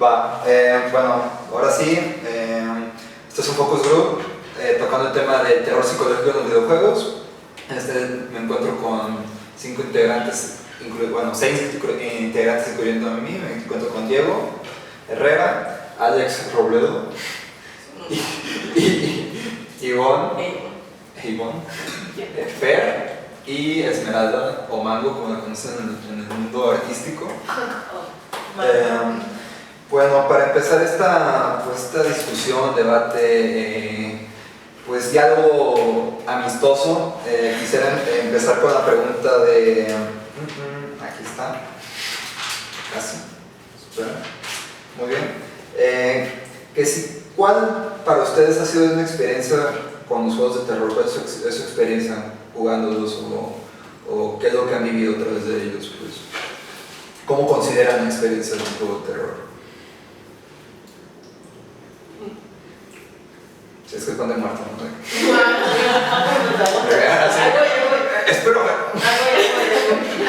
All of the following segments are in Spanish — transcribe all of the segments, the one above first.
Va, bueno, ahora sí, esto es un focus group tocando el tema del terror psicológico en los videojuegos. Me encuentro con 5 integrantes, bueno, 6 integrantes incluyendo a mí. Me encuentro con Diego Herrera, Alex Robledo, Ivonne, Fer y Esmeralda o Mango, como la conocen en el mundo artístico. Bueno, para empezar esta discusión, debate, pues diálogo amistoso, quisiera empezar con la pregunta de... aquí está, casi, espera, muy bien. ¿Cuál para ustedes ha sido una experiencia con los juegos de terror? ¿Cuál es su experiencia jugándolos o qué es lo que han vivido a través de ellos? Pues, ¿cómo consideran la experiencia de un juego de terror? Si es que están de muerto, ¿no? Espero. A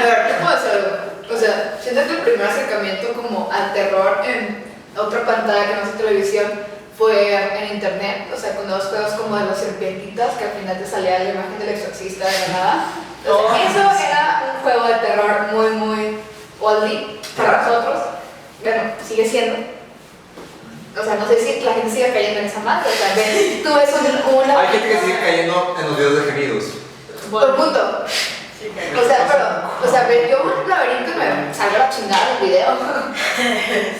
ver, ¿qué puedo hacer algo? O sea, siento que el primer acercamiento como al terror en otra pantalla que no es televisión fue en internet, o sea, con los juegos como de las serpientitas, que al final te salía la imagen del exorcista de la nada. Entonces, eso era un juego de terror muy oldie para nosotros. Bueno, sigue siendo. O sea, no sé si la gente sigue cayendo en esa madre. O sea, tú ves una... Hay gente que sigue cayendo en los videos de gemidos. Por punto. O sea, pero yo un laberinto y me salió la chingada del video.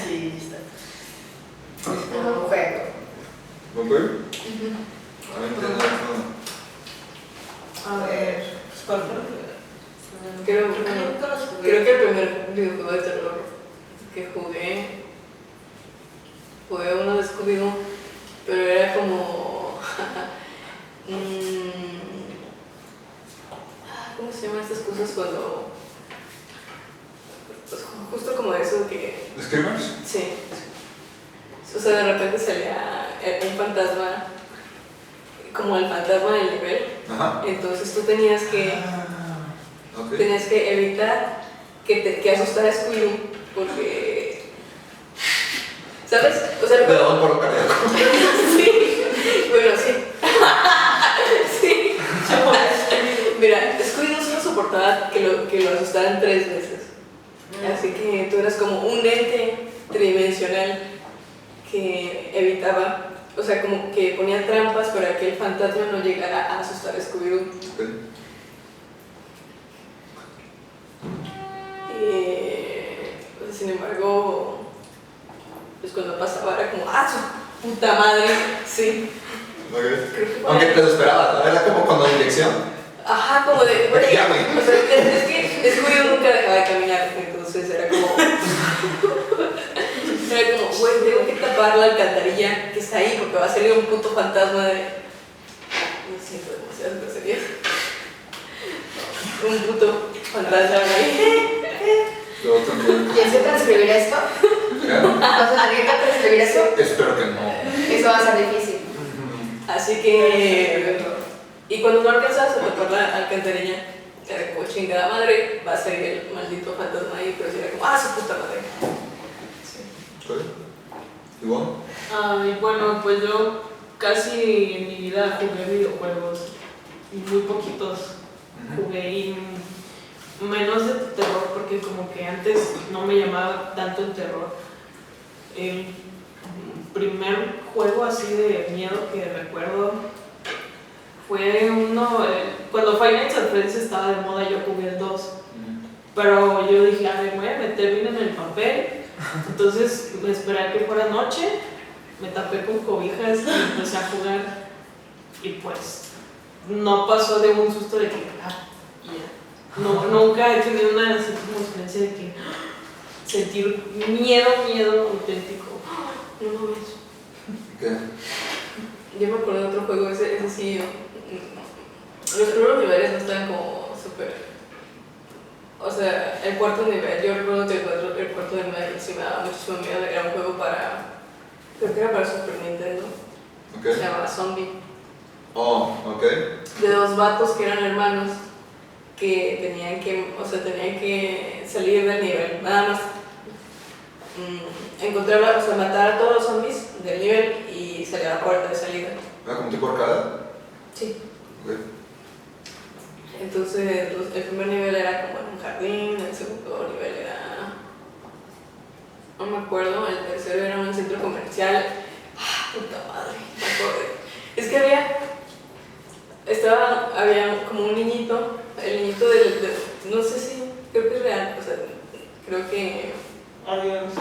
Sí, está. Es un juego. ¿Ok? A ver. ¿Cuál fue? Creo que el primer videojuego de terror que jugué fue uno de Scooby-Doo, pero era como... ¿cómo se llaman estas cosas cuando...? Pues justo como eso que... ¿Screamers? Sí. O sea, de repente salía un fantasma, como el fantasma del nivel. Ajá. Entonces tú tenías que evitar que asustara a Scooby-Doo, porque... ¿Sabes? O sea, Perdón por lo cardíaco. Sí, bueno, sí. Sí. Mira, Scooby-Doo solo soportaba que lo asustaran 3 veces. Así que tú eras como un ente tridimensional que evitaba, o sea, como que ponía trampas para que el fantasma no llegara a asustar a Scooby-Doo. Sin embargo, pues cuando pasaba era como, ¡ah, su puta madre! Sí. Okay. Aunque te lo esperabas, ¿no? Era como cuando la inyección. Ajá, como de... Ya, güey. O sea, es que Scooby nunca dejaba de caminar, entonces era como... güey, tengo que tapar la alcantarilla que está ahí porque va a salir un puto fantasma de... No siento demasiadas groserías. Un puto fantasma ahí. ¿Quién se transcribir esto? ¿Vas a tener que transcribir esto? Espero que no. Eso va a ser difícil. Así que... Y cuando no alcanzas a tapar la alcantarilla, era como chingada madre, va a salir el maldito fantasma ahí, pero si era como, ¡ah, su puta madre! ¿Y vos? Ay, bueno, pues yo casi en mi vida jugué videojuegos y muy poquitos jugué y menos de terror porque como que antes no me llamaba tanto el terror. El primer juego así de miedo que recuerdo fue uno, cuando Five Nights at Freddy's estaba de moda yo jugué el 2, pero yo dije, a ver, voy a meter bien en el papel, entonces me esperé a que fuera noche, me tapé con cobijas y empecé a jugar y pues no pasó de un susto de que, ya. No, nunca he tenido una así como experiencia de que sentir miedo auténtico. No mames. ¿Qué? Yo me acuerdo de otro juego, ese sí. Los primeros niveles no estaban como súper. O sea, el cuarto nivel, yo recuerdo que el cuarto nivel sí me daba muchísimo miedo. Era un juego para. Creo que era para Super Nintendo. Okay. Se llamaba Zombie. Oh, ok. De 2 vatos que eran hermanos que tenían que salir del nivel, nada más. encontrar, o sea, matar a todos los zombies del nivel y salir a la puerta de salida. ¿Era como tipo arcade? Sí. Ok. Entonces, el primer nivel era como en un jardín, el segundo nivel era... no me acuerdo, el tercero era un centro comercial. ¡Ah, puta madre! Me acordé. Es que había como un niñito, el niñito no sé si, creo que es real, o sea, creo que... Adiós.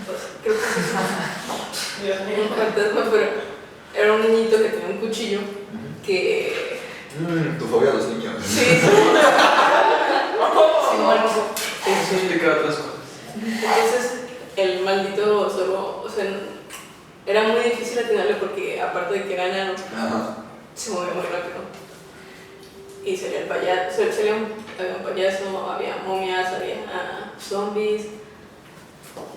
pues, creo que sí. Dios mío. Un fantasma, pero era un niñito que tenía un cuchillo que... Tu fobia a los niños. Sí, sí. Sí, bueno, Eso explica otras cosas. entonces el maldito zorro, o sea, era muy difícil atinarle porque aparte de que era enano, Ajá. se movía muy rápido. Y salía el payaso, había un payaso, había momias, había zombies.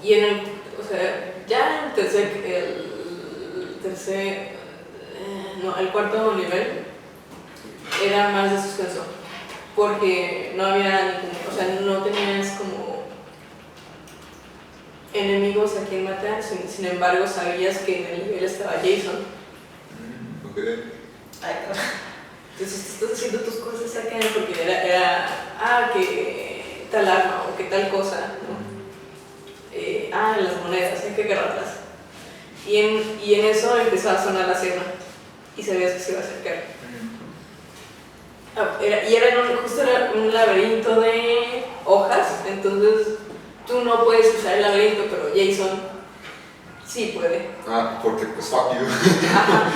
Y o sea, ya en el cuarto nivel era más de suspenso. Porque no había o sea, no tenías como enemigos a quien matar, sin embargo sabías que en el nivel estaba Jason. Ok. Ay, no. Entonces tú estás haciendo tus cosas acá porque era que tal arma o que tal cosa, ¿no? Las monedas, hay que agarrarlas. Y en eso empezó a sonar la sirena y sabías que se iba a acercar. Justo era un laberinto de hojas, entonces tú no puedes usar el laberinto, pero Jason sí puede. Porque pues fuck you. Ajá.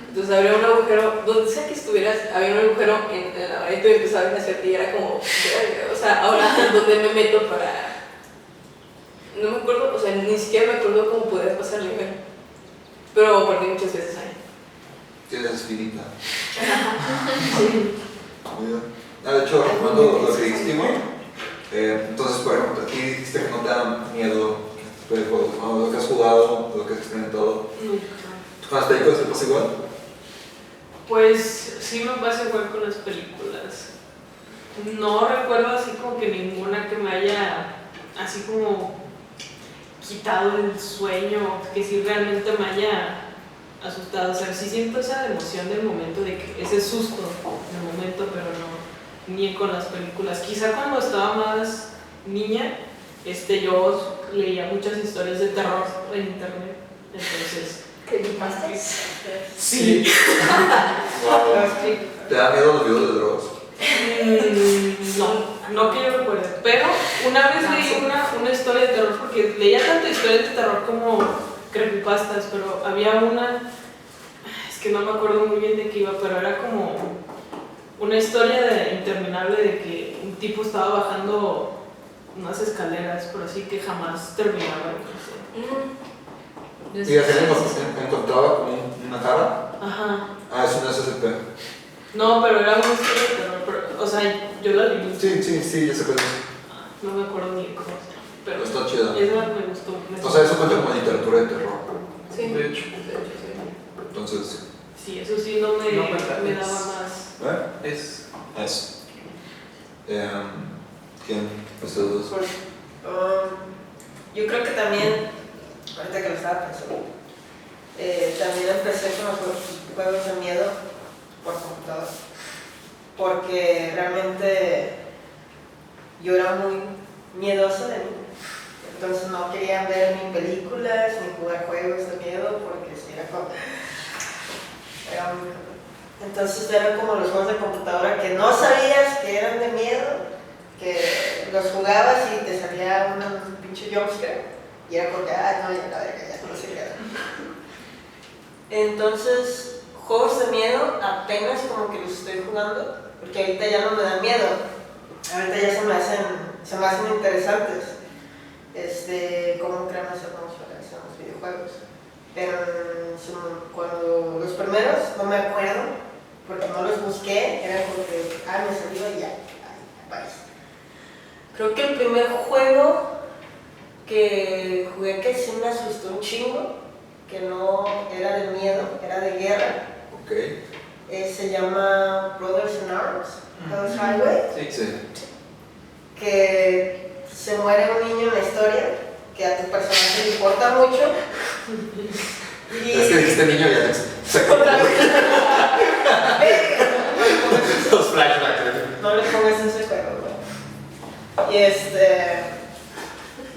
Entonces había un agujero, donde sea que estuvieras, había un agujero en el laberinto y empezaba a hacer y era como, o sea, ahora ¿dónde me meto para...? No me acuerdo, o sea, ni siquiera me acuerdo cómo podías pasar el nivel, pero perdí muchas veces ahí. Tienes espinita. Sí. Muy bien. De hecho, retomando lo que dijiste, entonces, por ejemplo, aquí dijiste que no te dan miedo este tipo de juegos, ¿no? Lo que has jugado, lo que has experimentado. Nunca. ¿Con las películas te pasa igual? Pues sí me pasa igual con las películas. No recuerdo así como que ninguna que me haya así como quitado el sueño, que sí realmente me haya asustado. O sea, sí siento esa emoción del momento, de que ese susto del momento, pero no, ni con las películas. Quizá cuando estaba más niña, yo leía muchas historias de terror en internet, entonces... ¿Creepypastas? Sí. Wow. ¿Te da miedo los videos de drogas? No que yo recuerde, pero una vez leí una historia de terror, porque leía tanto historias de terror como creepypastas, pero había una, es que no me acuerdo muy bien de qué iba, pero era como una historia interminable de que un tipo estaba bajando unas escaleras, pero así que jamás terminaba. ¿Y así encontraba como una cara? Ajá. Eso no es SCP. No, pero era una historia de terror, pero, o sea, yo la leí. Sí, ya sé cuál es. No me acuerdo ni cómo se llama, pero Está chida. esa me gustó. O sea, eso cuenta como literatura de terror. Sí. De hecho. Sí. Entonces, Sí, eso sí no me daba más. Es. Eso. ¿Quién? Ustedes dos. Pues, yo creo que también, ahorita que lo estaba pensando, también empecé con los juegos de miedo por computadora, porque realmente yo era muy miedosa de mí, entonces no quería ver ni películas ni jugar juegos de miedo porque si era como... entonces eran como los juegos de computadora que no sabías que eran de miedo, que los jugabas y te salía un pinche jumpscare y era porque, no, ya la verga, ya no sé qué. Entonces, juegos de miedo apenas como que los estoy jugando, porque ahorita ya no me dan miedo, ahorita ya se me hacen interesantes, cómo crean esa atmósfera en los videojuegos. Pero cuando los primeros no me acuerdo, porque no los busqué, era porque, me salió y ya, aparece. Creo que el primer juego que jugué que sí me asustó un chingo, que no era de miedo, era de guerra. Ok. Se llama Brothers in Arms, Hell's Highway. Sí. Que se muere un niño en la historia que a tu personaje le importa mucho. Y Es que dijiste niño y ya te otra vez. los flashbacks. No le pongas en ese juego, güey.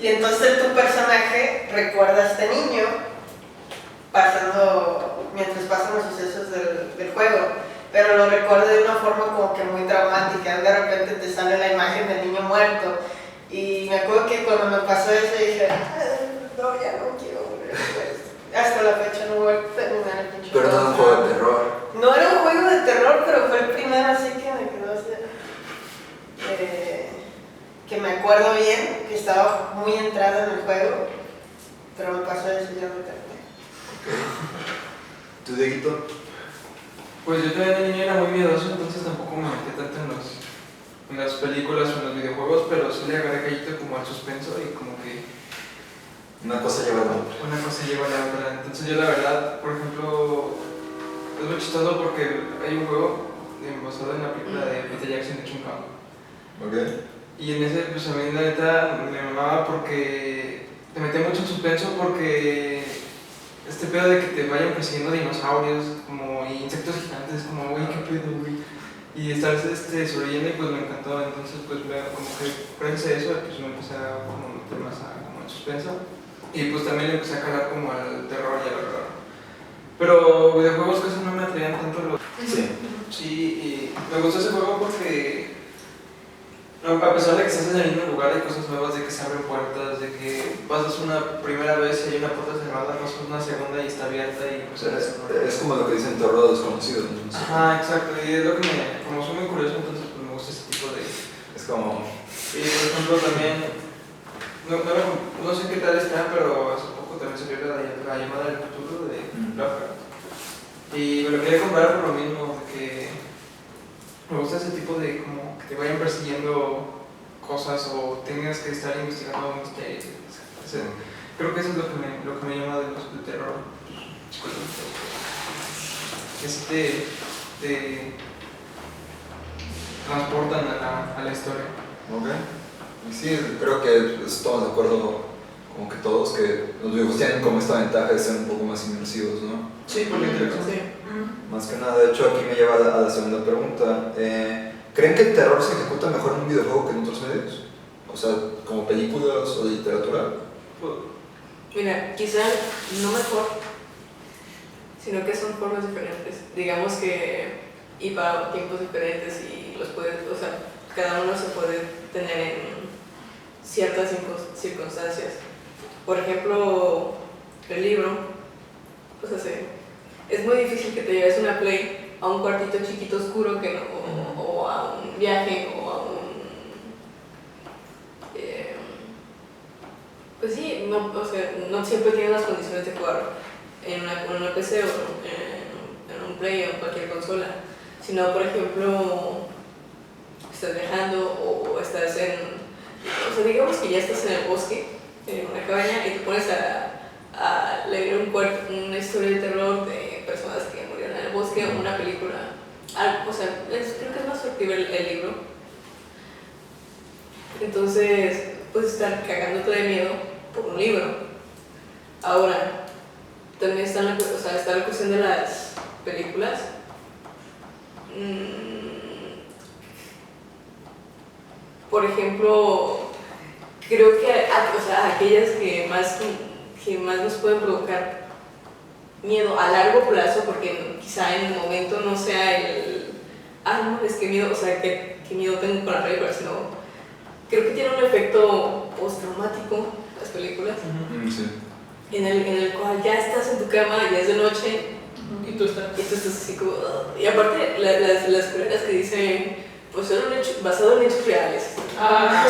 Y entonces tu personaje recuerda a este niño mientras pasan los sucesos del juego, pero lo recuerda de una forma como que muy traumática. De repente te sale la imagen del niño muerto. Y me acuerdo que cuando me pasó eso dije, no, ya no quiero volver a hacer esto. Hasta la fecha no voy a terminar el pinche Pero no es un juego de terror. No era un juego de terror, pero fue el primero así que me quedó así. Que me acuerdo bien, que estaba muy entrada en el juego, pero me pasó eso y ya no terminé. ¿Tú, Dieguito? Pues yo también de niño era muy miedoso, entonces tampoco me metí tanto en las películas o en los videojuegos, pero sí le agarré callito como al suspenso y como que Una cosa lleva a la otra. una cosa lleva a la otra. Entonces yo la verdad, por ejemplo, es muy chistoso porque hay un juego basado en la película de Peter Jackson de King Kong. ¿Ok? Y en ese, pues a mí la neta me mamaba porque te metía mucho en suspenso porque este pedo de que te vayan persiguiendo dinosaurios como y insectos gigantes, como güey, qué pedo, güey. Y estar sobreviviendo y pues me encantó, entonces pues como que gracias a eso pues me empecé a como meter más como en suspenso y pues también le empecé a calar como al terror y al horror. Pero videojuegos casi no me atraían tanto los... Sí. Sí, y me gustó ese juego porque a pesar de que estás en el mismo lugar hay cosas nuevas, de que se abren puertas, de que pasas una primera vez y hay una puerta cerrada, pasas una segunda y está abierta y pues Es como lo que dicen terror desconocido. ¿No? Ajá, exacto, y es lo que como soy muy curioso, entonces pues me gusta ese tipo de... Es como... Y por ejemplo también, no sé qué tal está, pero hace poco también salió la llamada del futuro de Lovecraft. Y me lo quería comprar por lo mismo, que me gusta ese tipo de como que te vayan persiguiendo cosas o tengas que estar investigando un misterio. Creo que eso es lo que me llama del terror. Que sí te transportan a la historia. Ok. Y sí, creo que estamos de acuerdo, como que todos, que los videojuegos tienen como esta ventaja de ser un poco más inmersivos, ¿no? Sí, por la interacción. Sí. Más que nada, de hecho, aquí me lleva a la segunda pregunta. ¿Creen que el terror se ejecuta mejor en un videojuego que en otros medios? O sea, como películas o literatura. Mira, quizá no mejor, sino que son formas diferentes. Digamos que, y para tiempos diferentes, y los puedes, o sea, cada uno se puede tener en ciertas circunstancias. Por ejemplo, el libro, pues es muy difícil que te lleves una Play a un cuartito chiquito oscuro o a un viaje o a un... pues sí, o sea, no siempre tienes las condiciones de jugar en una PC o en un Play o en cualquier consola, sino por ejemplo estás viajando o estás o sea, digamos que ya estás en el bosque, en una cabaña y te pones a leer una historia de terror de personas que murieron en el bosque o una película, o sea, creo que es más factible el libro. Entonces puedes estar cagándote de miedo por un libro. Ahora también está la cuestión de las películas. Por ejemplo, creo que aquellas que más nos pueden provocar miedo a largo plazo, porque quizá en el momento no sea no, es que miedo, o sea, que miedo tengo con la película, sino creo que tiene un efecto postraumático las películas, Sí. en el cual ya estás en tu cama, ya es de noche, Y tú estás. y tú estás así como... Y aparte, las películas que dicen, pues son basado en hechos reales. Ah,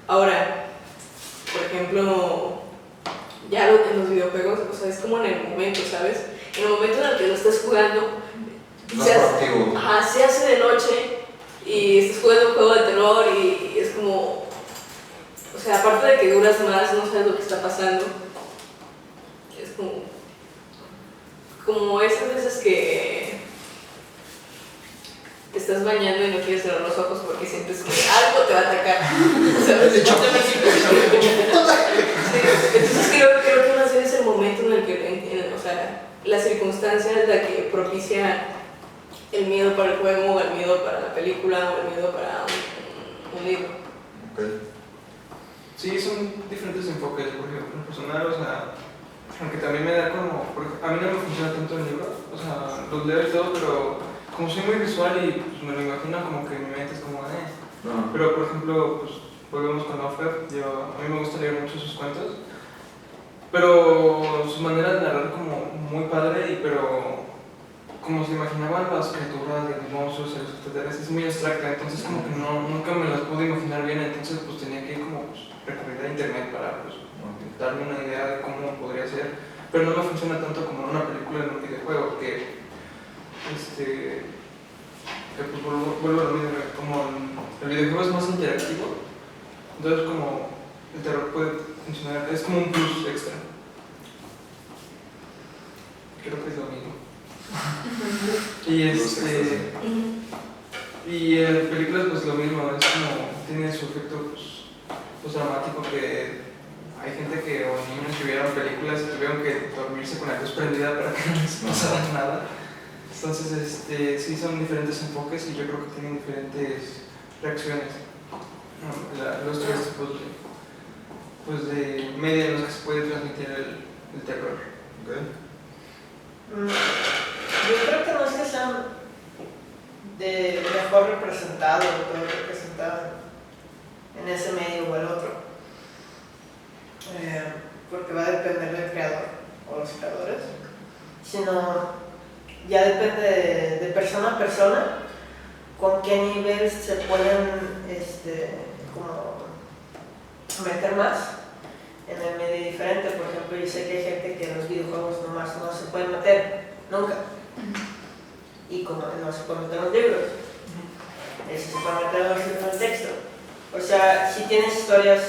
Ahora, por ejemplo, ya en los videojuegos, o sea, es como en el momento, ¿sabes? En el momento en el que lo estás jugando, Más proactivo. se hace de noche y estás jugando un juego de terror y es como, o sea, aparte de que duras más, no sabes lo que está pasando, es como esas veces que te estás bañando y no quieres cerrar los ojos porque sientes que algo te va a atacar. ¿Sabes? De hecho, Entonces creo que más bien es el momento en el que, o sea, la circunstancia es la que propicia el miedo para el juego, o el miedo para la película, o el miedo para un libro. Ok. Sí, son diferentes enfoques, por ejemplo, en personal, o sea, aunque también me da como, a mí no me funciona tanto el libro, o sea, los leo y todo, pero como soy muy visual y pues, me lo imagino como que mi mente es como, No. Pero por ejemplo, pues volvemos con Lovecraft, a mí me gusta leer mucho sus cuentos, pero su manera de narrar como muy padre, pero como se imaginaban las criaturas de los monstruos y los extraterrestres es muy abstracta, entonces como que nunca me las pude imaginar bien, entonces pues tenía que como pues, recurrir a internet para pues, darme una idea de cómo podría ser, pero no me funciona tanto como en una película en un videojuego, que pues vuelvo a lo mismo, como el videojuego es más interactivo, entonces como el terror puede funcionar, es como un plus extra. Creo que es lo mismo. Y en películas pues lo mismo, es como tiene su efecto pues dramático, que hay gente que o niños que vieron películas y tuvieron que dormirse con la luz prendida para que no les pasara nada. Entonces sí son diferentes enfoques y yo creo que tienen diferentes reacciones. Los tres tipos de media en los que se puede transmitir el terror. Okay. Yo creo que no es que sean mejor representados o peor representados en ese medio o el otro, porque va a depender del creador o los creadores, sino ya depende de persona a persona con qué nivel se pueden como meter más en el medio diferente. Por ejemplo, yo sé que hay gente que en los videojuegos nomás no se pueden meter nunca, y como no se pueden meter en los libros, se pueden meter en los libros de texto. O sea, si tienes historias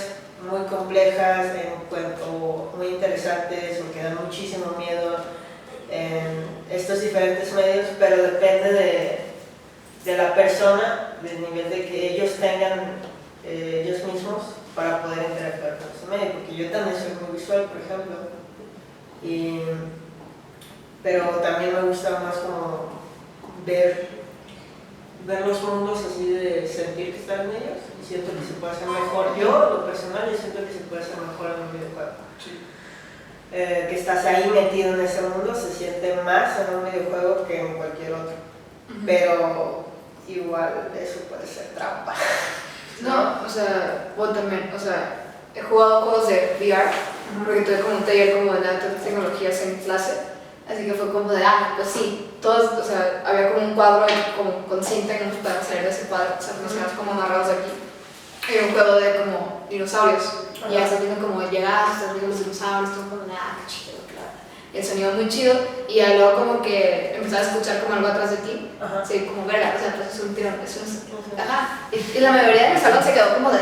muy complejas o muy interesantes o que dan muchísimo miedo en estos diferentes medios, pero depende de la persona, del nivel de que ellos tengan ellos mismos para poder interactuar con ese medio, porque yo también soy muy visual, por ejemplo, pero también me gusta más como ver los mundos así, de sentir que están en ellos, y siento que se puede hacer mejor. Yo, lo personal, yo siento que se puede hacer mejor en un videojuego. Sí. Que estás ahí metido en ese mundo, se siente más en un videojuego que en cualquier otro. Pero igual eso puede ser trampa. No, o sea, vos también, o sea, he jugado juegos de VR, porque tuve como un taller como de altas tecnologías en clase, así que fue como de, pues sí, todos, o sea, había como un cuadro como con cinta que nos para salir de ese cuadro, o sea, nos quedamos como amarrados de aquí. Era un juego de como dinosaurios, y ya estás viendo como llegar, estás viendo los dinosaurios, todo como, qué chido, claro. Y el sonido muy chido, y ya luego como que empezaba a escuchar como algo atrás de ti, sí, como verga, o sea, pues es un tirón, ajá, y la mayoría de mi salón se quedó como de,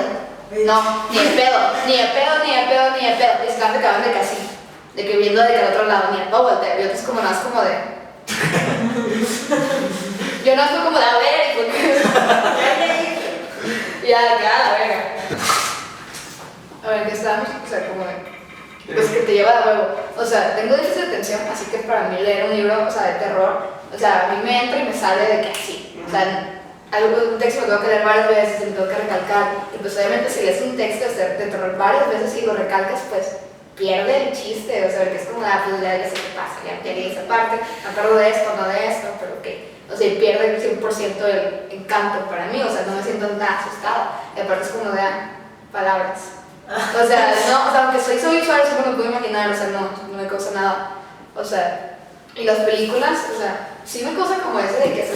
no, ni de pedo, ni de pedo, ni de pedo, ni de pedo, y se quedaban de casi, de que viendo de que al otro lado, ni el pedo voltea, y otros como nada, como de, yo no estoy como de, a ver, porque, ya, la verga. A ver, ¿qué estamos? O sea, como de, pues que te lleva de nuevo. O sea, tengo déficit de atención, así que para mí leer un libro, o sea, de terror, o sea, a mí me entra y me sale de que así. O sea, un texto me tengo que leer varias veces, me tengo que recalcar. Y pues obviamente si lees un texto de terror varias veces y lo recalcas, pues pierde el chiste. O sea, que es como, pues ya sé qué pasa, ya leí esa parte, me acuerdo de esto, no de esto, pero que, o sea, pierde el 100% el encanto para mí. O sea, no me siento nada asustada. Y aparte es como de palabras. O sea, no, o sea, aunque soy visual, siempre me puedo imaginar, o sea, no me causa nada. O sea, y las películas, o sea, sí me causa como ese de que es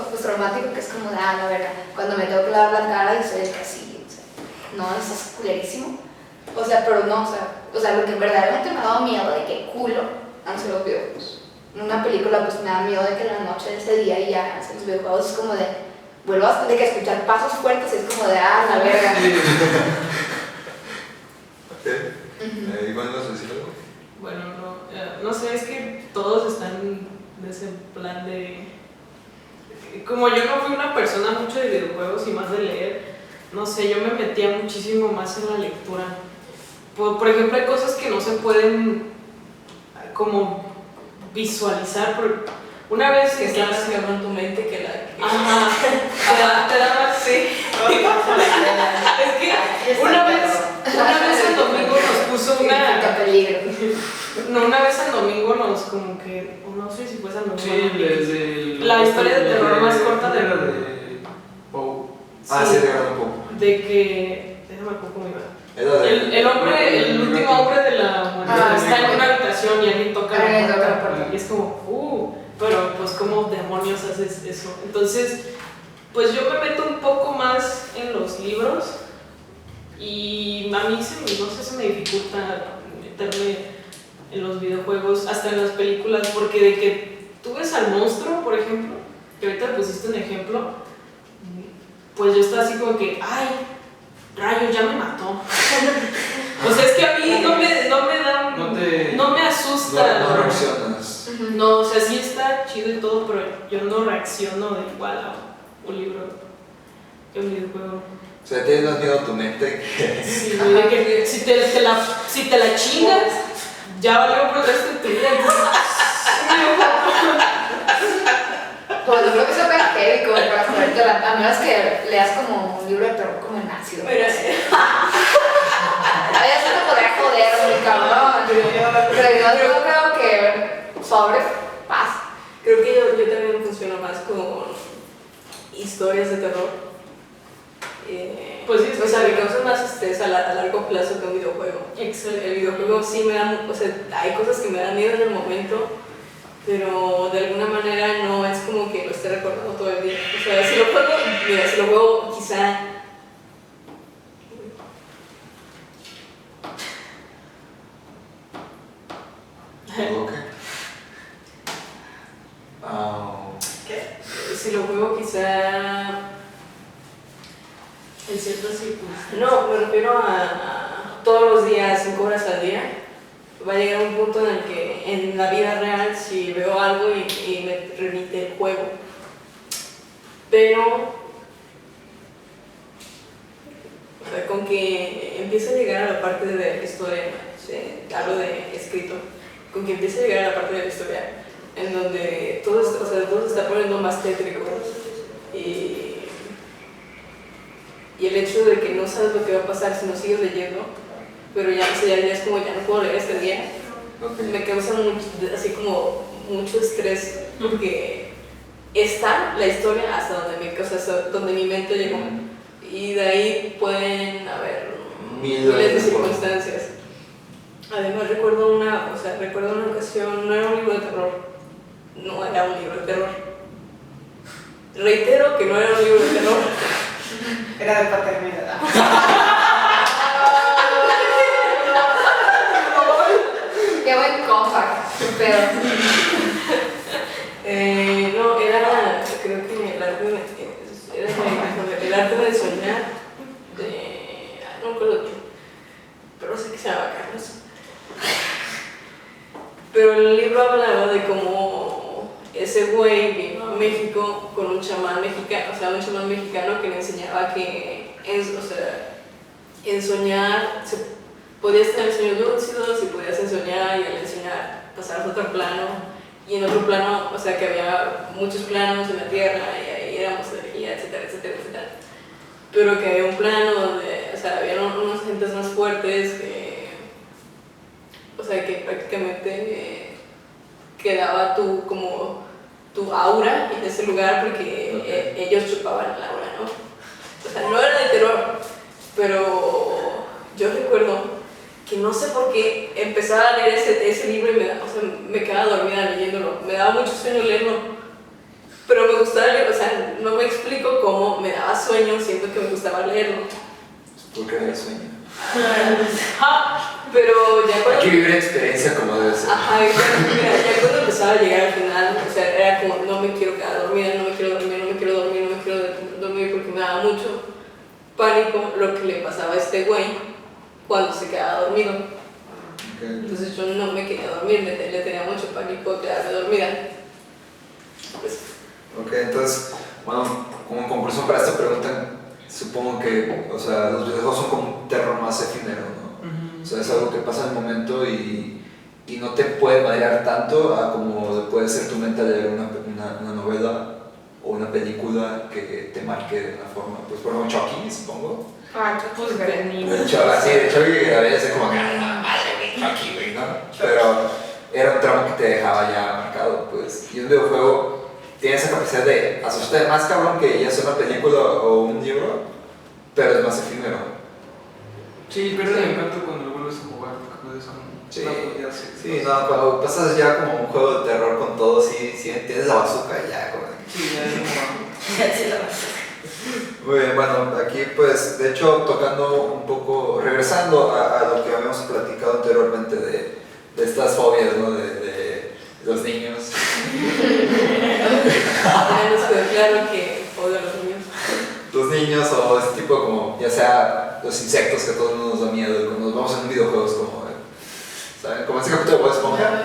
pues traumático, que es como de, la verga, cuando me tengo que lavar la cara y soy así, o sea, no, eso es culerísimo. O sea, pero no, o sea, lo que verdaderamente me ha dado miedo de que culo han sido los videojuegos. En una película, pues me da miedo de que la noche de ese día y ya, o sea, los videojuegos es como de, vuelvo a de que escuchar pasos fuertes y es como de, la verga. ¿Y cuándo vas a decir algo? Bueno, no sé, es que todos están en ese plan de como yo no fui una persona mucho de videojuegos y más de leer, no sé, yo me metía muchísimo más en la lectura. Por ejemplo, hay cosas que no se pueden como visualizar. Una vez Que está más mejor en tu mente que la que... Ajá, te da más, sí. Es que una vez el domingo nos puso Significa peligro. una vez el domingo nos como que, no sé si fue San Domingo. Sí, desde La historia de terror más corta de... Era de Poe. Ah, sí, de verdad un poco. De que, déjame ver cómo iba. Era de... El último hombre de la humanidad está en una habitación y alguien toca la puerta y es como, pero pues ¿cómo demonios haces eso? Entonces, pues yo me meto un poco más en los libros y a mí no sé, se me dificulta meterme en los videojuegos, hasta en las películas, porque de que tú ves al monstruo, por ejemplo, que ahorita pusiste un ejemplo, pues yo estaba así como que, ay, rayo, ya me mató. O sea, es que a mí no me asusta. No reaccionas. No, o sea, sí está chido y todo, pero yo no reacciono de igual a un libro que un videojuego. O sea, tienes más miedo a tu mente que... Sí, de que si te la chingas, ya valió por el resto de tu vida. Pues yo creo que es súper heavy como para saberte a menos que leas como un libro de terror como en ácido. Pero Ahí eso te podría joder muy cabrón. Pero yo creo que sobre paz. creo que yo también funciono más con historias de terror. Pues sí, o sea, me causa más estrés a largo plazo que un videojuego. Excelente. El videojuego sí me da, o sea, hay cosas que me dan miedo en el momento, pero de alguna manera no es como que lo esté recordando todo el día. O sea, si lo juego quizá... Ok. Si lo juego quizá... En ciertas circunstancias. No, me refiero a todos los días, 5 horas al día. Va a llegar un punto en el que en la vida real, si veo algo y me remite el juego. Pero, o sea, con que empiece a llegar a la parte de la historia, hablo de escrito, con que empiece a llegar a la parte de la historia en donde todo se está poniendo más tétrico. Y el hecho de que no sabes lo que va a pasar si no sigues leyendo, pero ya es como ya no puedo leer este día, me causa así como mucho estrés porque está la historia hasta donde mi mente llegó y de ahí pueden haber miles de circunstancias. Además recuerdo una ocasión, no era un libro de terror, no era un libro de terror. Reitero que no era un libro de terror. Era de paternidad. Qué buen compact, pero no, creo que el arte de soñar, no me acuerdo bien, pero sé que se llama Carlos. Pero el libro hablaba de cómo ese güey vino a México con un chamán mexicano que le enseñaba que en soñar podías tener sueños lúcidos y podías ensoñar y al ensoñar pasar a otro plano y en otro plano, o sea que había muchos planos en la tierra y ahí éramos energía, etcétera, etcétera, etcétera. Pero que había un plano donde, o sea, había unos gentes más fuertes que prácticamente quedaba como tu aura en ese lugar porque ellos chupaban el aura, ¿no? O sea, no era de terror, pero yo recuerdo que no sé por qué empezaba a leer ese libro y me quedaba dormida leyéndolo. Me daba mucho sueño leerlo, pero me gustaba leerlo, o sea, no me explico cómo me daba sueño, siento que me gustaba leerlo. ¿Por qué era el sueño? Pero ya cuando... Hay que vivir la experiencia como debe ser. Ajá, ya cuando empezaba a llegar al final, o sea, era como, no me quiero quedar dormida, no me quiero dormir porque me daba mucho pánico lo que le pasaba a este güey cuando se quedaba dormido. Entonces yo no me quería dormir, le tenía mucho pánico quedarme dormida. Pues, Ok, entonces, bueno, como conclusión para esta pregunta, supongo que, o sea, los videojuegos son como un terror más efímero, ¿no? O sea, es algo que pasa en el momento y no te puede marear tanto a como puede ser tu mente al leer una novela o una película que te marque de una forma, pues por ejemplo Chucky, supongo. Pues de niño. De hecho, así, de Chucky a veces como que, madre, güey, Chucky, güey, ¿no? Pero era un trauma que te dejaba ya marcado, pues. Y un videojuego tiene esa capacidad de asustar más cabrón que ya sea una película o un libro, pero es más efímero. Sí, pierde el encanto cuando lo vuelves a jugar, porque puedes Sí, una sí, no, cuando pasas ya como un juego de terror con todo, sí tienes la bazooka y ya, como... Sí, ya es como... Ya sí la vas. Muy bien, bueno, aquí pues, de hecho, tocando un poco, regresando a lo que habíamos platicado anteriormente de estas fobias, ¿no? De los niños. Ya nos quedó claro que odio a los niños. Los niños o ese tipo como, ya sea los insectos que a todos nos da miedo, cuando nos vamos en videojuegos como, ¿saben? Como ese capítulo de Bob Esponja,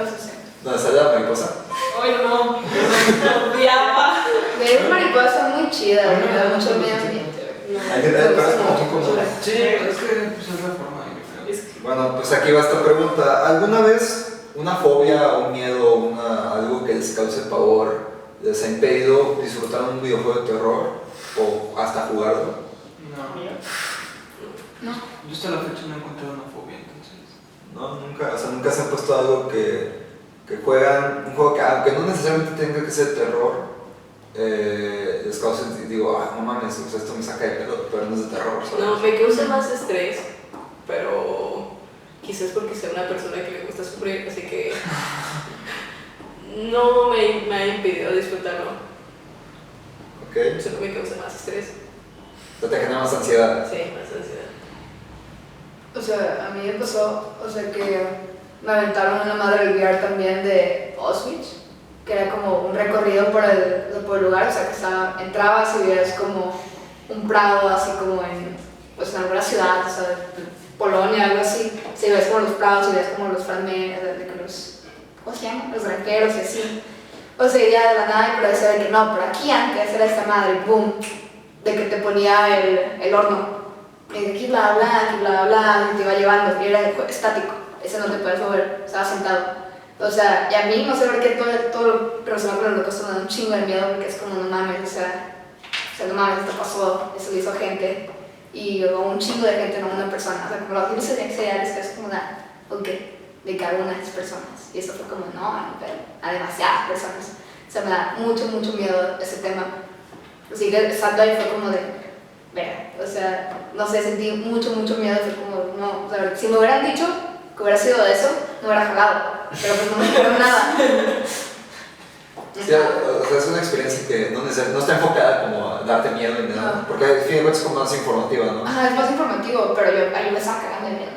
donde sale la mariposa. Ay, no, me odiaba. De una mariposa muy chida, me da mucho miedo. Pero es como muy común. Sí, es que pues, es la forma de Es que Bueno, pues aquí va esta pregunta. ¿Alguna vez una fobia, un miedo, algo que les cause pavor les ha impedido disfrutar un videojuego de terror o hasta jugarlo? No. Yo hasta la fecha no he encontrado una fobia, entonces. No, nunca, o sea, nunca se han puesto algo que juegan, un juego que aunque no necesariamente tenga que ser terror, les cause, digo, no mames, o sea, esto me saca de pedo, pero no es de terror, ¿sabes? No, me causa más estrés, pero quizás porque soy una persona que le gusta sufrir, así que no me ha impedido disfrutarlo. Ok, Solo me causa más estrés. o sea, te genera más ansiedad. Sí, más ansiedad. O sea, a mí me pasó, o sea, que me aventaron una madre del VR también de Auschwitz, que era como un recorrido por el lugar, o sea, que entrabas y veías como un prado, así como pues en alguna ciudad, o sea, Polonia, algo así, si ves como los prados y ves como los fragmentos, de que ¿cómo se llaman? Los granjeros y así. O sea, ya de la nada y por decir de que no, por aquí antes era esta madre, boom, de que te ponía el horno. Y de aquí bla bla, y te iba llevando, y era estático, ese no te puedes mover, estaba sentado. O sea, y a mí no sé por qué todo lo relacionado con el holocausto me da un chingo de miedo, porque es como no mames, o sea no mames, esto pasó, eso lo hizo gente, y un chingo de gente, no una persona, o sea, como los libros seriales que es como ok, de cada una de esas personas, y eso fue como, no, pero a demasiadas personas, o sea, me da mucho miedo ese tema, así que estando ahí fue como de, ver, o sea, no sé, sentí mucho miedo, fue como, no, o sea, si me hubieran dicho que hubiera sido eso, no hubiera jalado, pero pues no me dijeron nada. Sí, o sea, es una experiencia que no está enfocada como a darte miedo ni nada, No. porque al fin de cuentas es como más informativa, ¿no? Ajá, es más informativo, pero ahí me estaba cagando de miedo.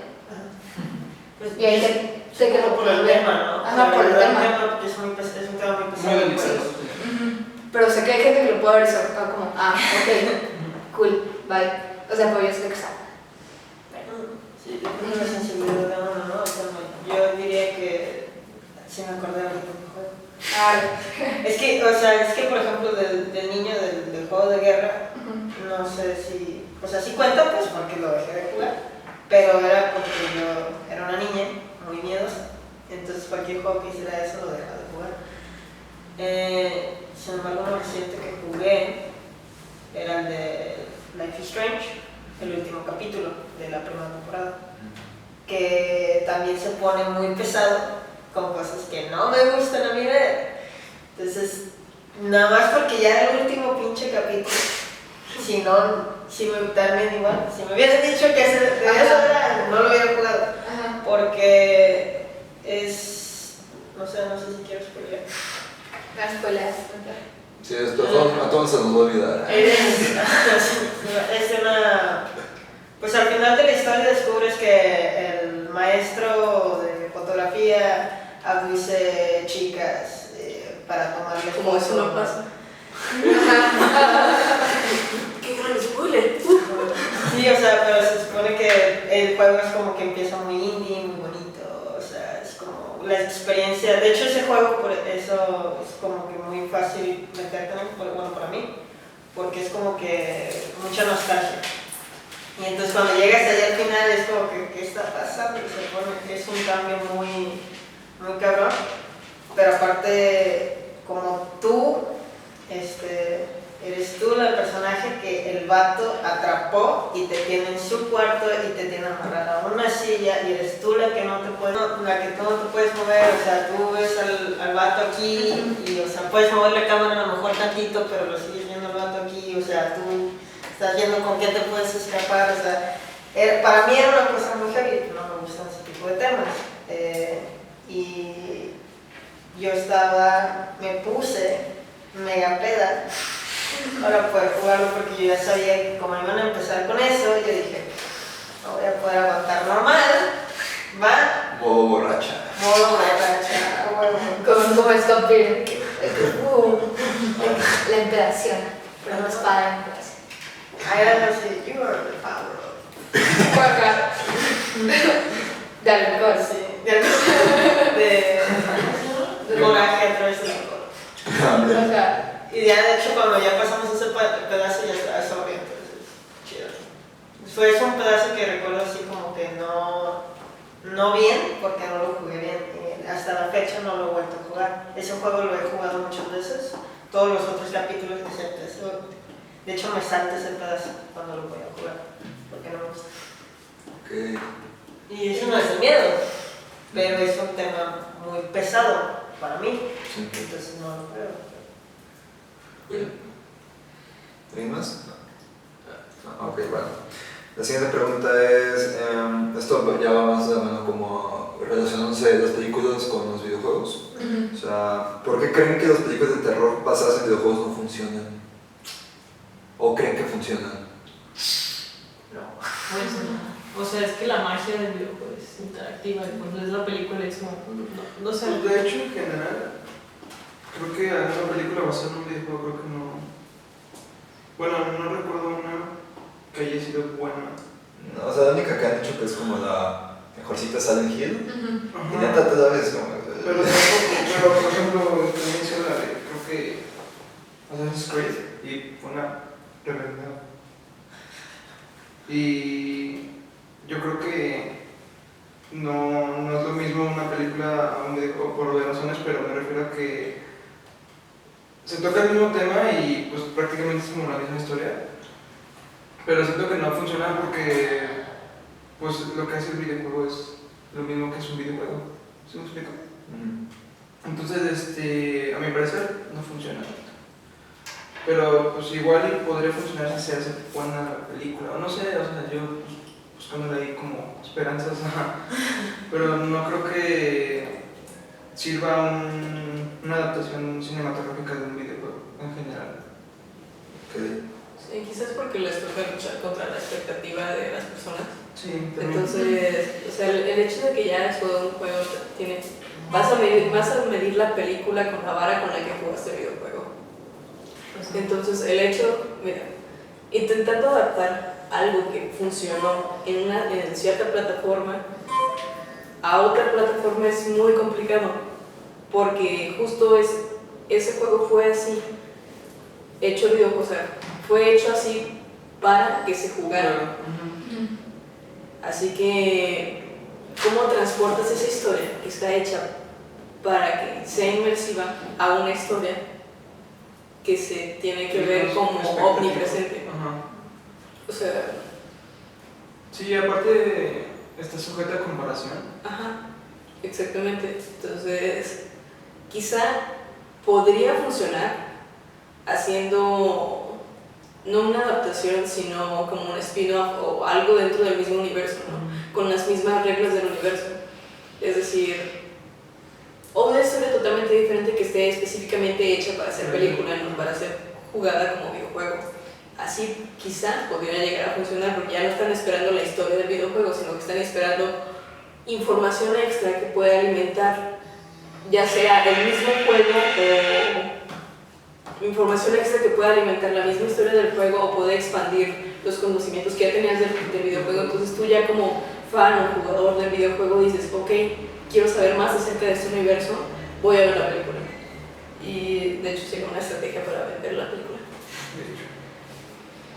Y ahí te quedó por el tema, ¿no? Ajá, por el tema. Porque es un tema muy pesado. Muy delicado. Pero sé que hay gente que lo puede haber sacado como, ok, cool, bye. O sea, pues yo sé que está. Sí, mucha sensibilidad de uno, ¿no? O sea, yo diría que sí me acordé de un juego. Es que, por ejemplo, del niño del juego de guerra, no sé si, o sea, sí cuenta, pues, porque lo dejé de jugar, pero era porque yo era una niña muy miedosa, entonces cualquier juego que hiciera eso lo dejaba de jugar. Sin embargo, uno reciente que jugué era el de Life is Strange, el último capítulo de la primera temporada, que también se pone muy pesado con cosas que no me gustan a mí ver. Entonces, nada más porque ya era el último pinche capítulo, si también igual, si me hubieran dicho que de eso era, no lo hubiera jugado. Ajá. Porque no sé si quiero spoiler. Las spoileas. Sí, a todos se nos va a olvidar. Pues al final de la historia descubres que el maestro de fotografía abuse chicas para tomarle Como fotos. eso no pasa. ¡Qué gran spoiler! Sí, o sea, pero se supone que el juego es como que empieza muy indie, muy bonito, o sea, es como como la experiencia. De hecho, ese juego, por eso es como que muy fácil meterte en él, bueno, para mí, porque es como que mucha nostalgia. Y entonces cuando llegas allá al final es como que, ¿qué está pasando? Y se pone que es un cambio muy, muy cabrón. Pero aparte, como tú, eres tú el personaje que el vato atrapó y te tiene en su cuarto y te tiene amarrada a una silla y eres tú la que no te puedes mover. O sea, tú ves al vato aquí y, o sea, puedes mover la cámara a lo mejor tantito, pero lo sigues viendo al vato aquí. O sea, tú estás viendo con qué te puedes escapar. O sea, para mí era una cosa muy heavy, no me gustan ese tipo de temas. Y yo me puse mega peda para poder jugarlo, porque yo ya sabía que como iban a empezar con eso, yo dije, no voy a poder aguantar normal, ¿va? Modo borracha. Como escupir. La empedación. Pero no es para la empedación. I algo así, you are the power of. Guaca. De alcohol. Sí, de coraje a través del alcohol. Ajá. Y ya de hecho cuando ya pasamos ese pedazo ya estaba sobrio, entonces chido. Fue un pedazo que recuerdo así como que no bien, porque no lo jugué bien. Y hasta la fecha no lo he vuelto a jugar. Ese juego lo he jugado muchas veces. Todos los otros capítulos de hecho me salta ese pedazo cuando lo voy a jugar, porque no me gusta. Okay. Y eso no es el miedo, pero es un tema muy pesado para mí, Sí. entonces no lo creo. ¿Alguien más? No. Ok, bueno. La siguiente pregunta es, esto ya va más de la mano como relacionándose las películas con los videojuegos. O sea, ¿por qué creen que las películas de terror basadas en videojuegos no funcionan? ¿O creen que funcionan? No, pues no. O sea, es que la magia del videojuego es interactiva y cuando es la película es como, no sé. Pues de hecho, en general, creo que alguna película basada en un videojuego, creo que no. Bueno, no recuerdo una que haya sido buena. No, o sea, la única que han dicho que es como la mejorcita Silent Hill. Ajá. Y neta todavía es como... Pero por ejemplo, también hice la de, creo que Assassin's Creed, y fue una reverenda. Y yo creo que no es lo mismo una película a un videojuego por obvias razones, pero me refiero a que se toca el mismo tema y pues prácticamente es como la misma historia, pero siento que no funciona porque pues lo que hace el videojuego es lo mismo que es un videojuego. ¿Sí me explico? Entonces, a mi parecer no funciona. Pero pues igual podría funcionar si se hace buena película, o no sé, o sea, yo pues, buscándole ahí como esperanzas, pero no creo que sirva una adaptación cinematográfica de un videojuego en general. Okay. Sí, quizás porque les toca luchar contra la expectativa de las personas. Sí, también. Entonces, o sea, el hecho de que ya has jugado un juego, vas a medir la película con la vara con la que jugaste el videojuego. Entonces, el hecho, mira, intentando adaptar algo que funcionó en cierta plataforma a otra plataforma es muy complicado, porque justo ese juego fue así, hecho videojuego, o sea, fue hecho así para que se jugara. Así que, ¿cómo transportas esa historia que está hecha para que sea inmersiva a una historia que se tiene que ver como omnipresente? Ajá. O sea... Sí, aparte está sujeta a comparación. Ajá, exactamente. Entonces, quizá podría funcionar haciendo no una adaptación, sino como un spin-off o algo dentro del mismo universo, ¿no? Con las mismas reglas del universo. Es decir, o una historia totalmente diferente que esté específicamente hecha para ser película, no para ser jugada como videojuego. Así quizá podría llegar a funcionar, porque ya no están esperando la historia del videojuego, sino que están esperando información extra que pueda alimentar ya sea el mismo juego o información extra que pueda alimentar la misma historia del juego o pueda expandir los conocimientos que ya tenías del videojuego. Entonces tú ya como fan o jugador del videojuego dices, ok, quiero saber más acerca de este universo, voy a ver la película. Y de hecho sería una estrategia para vender la película. De hecho.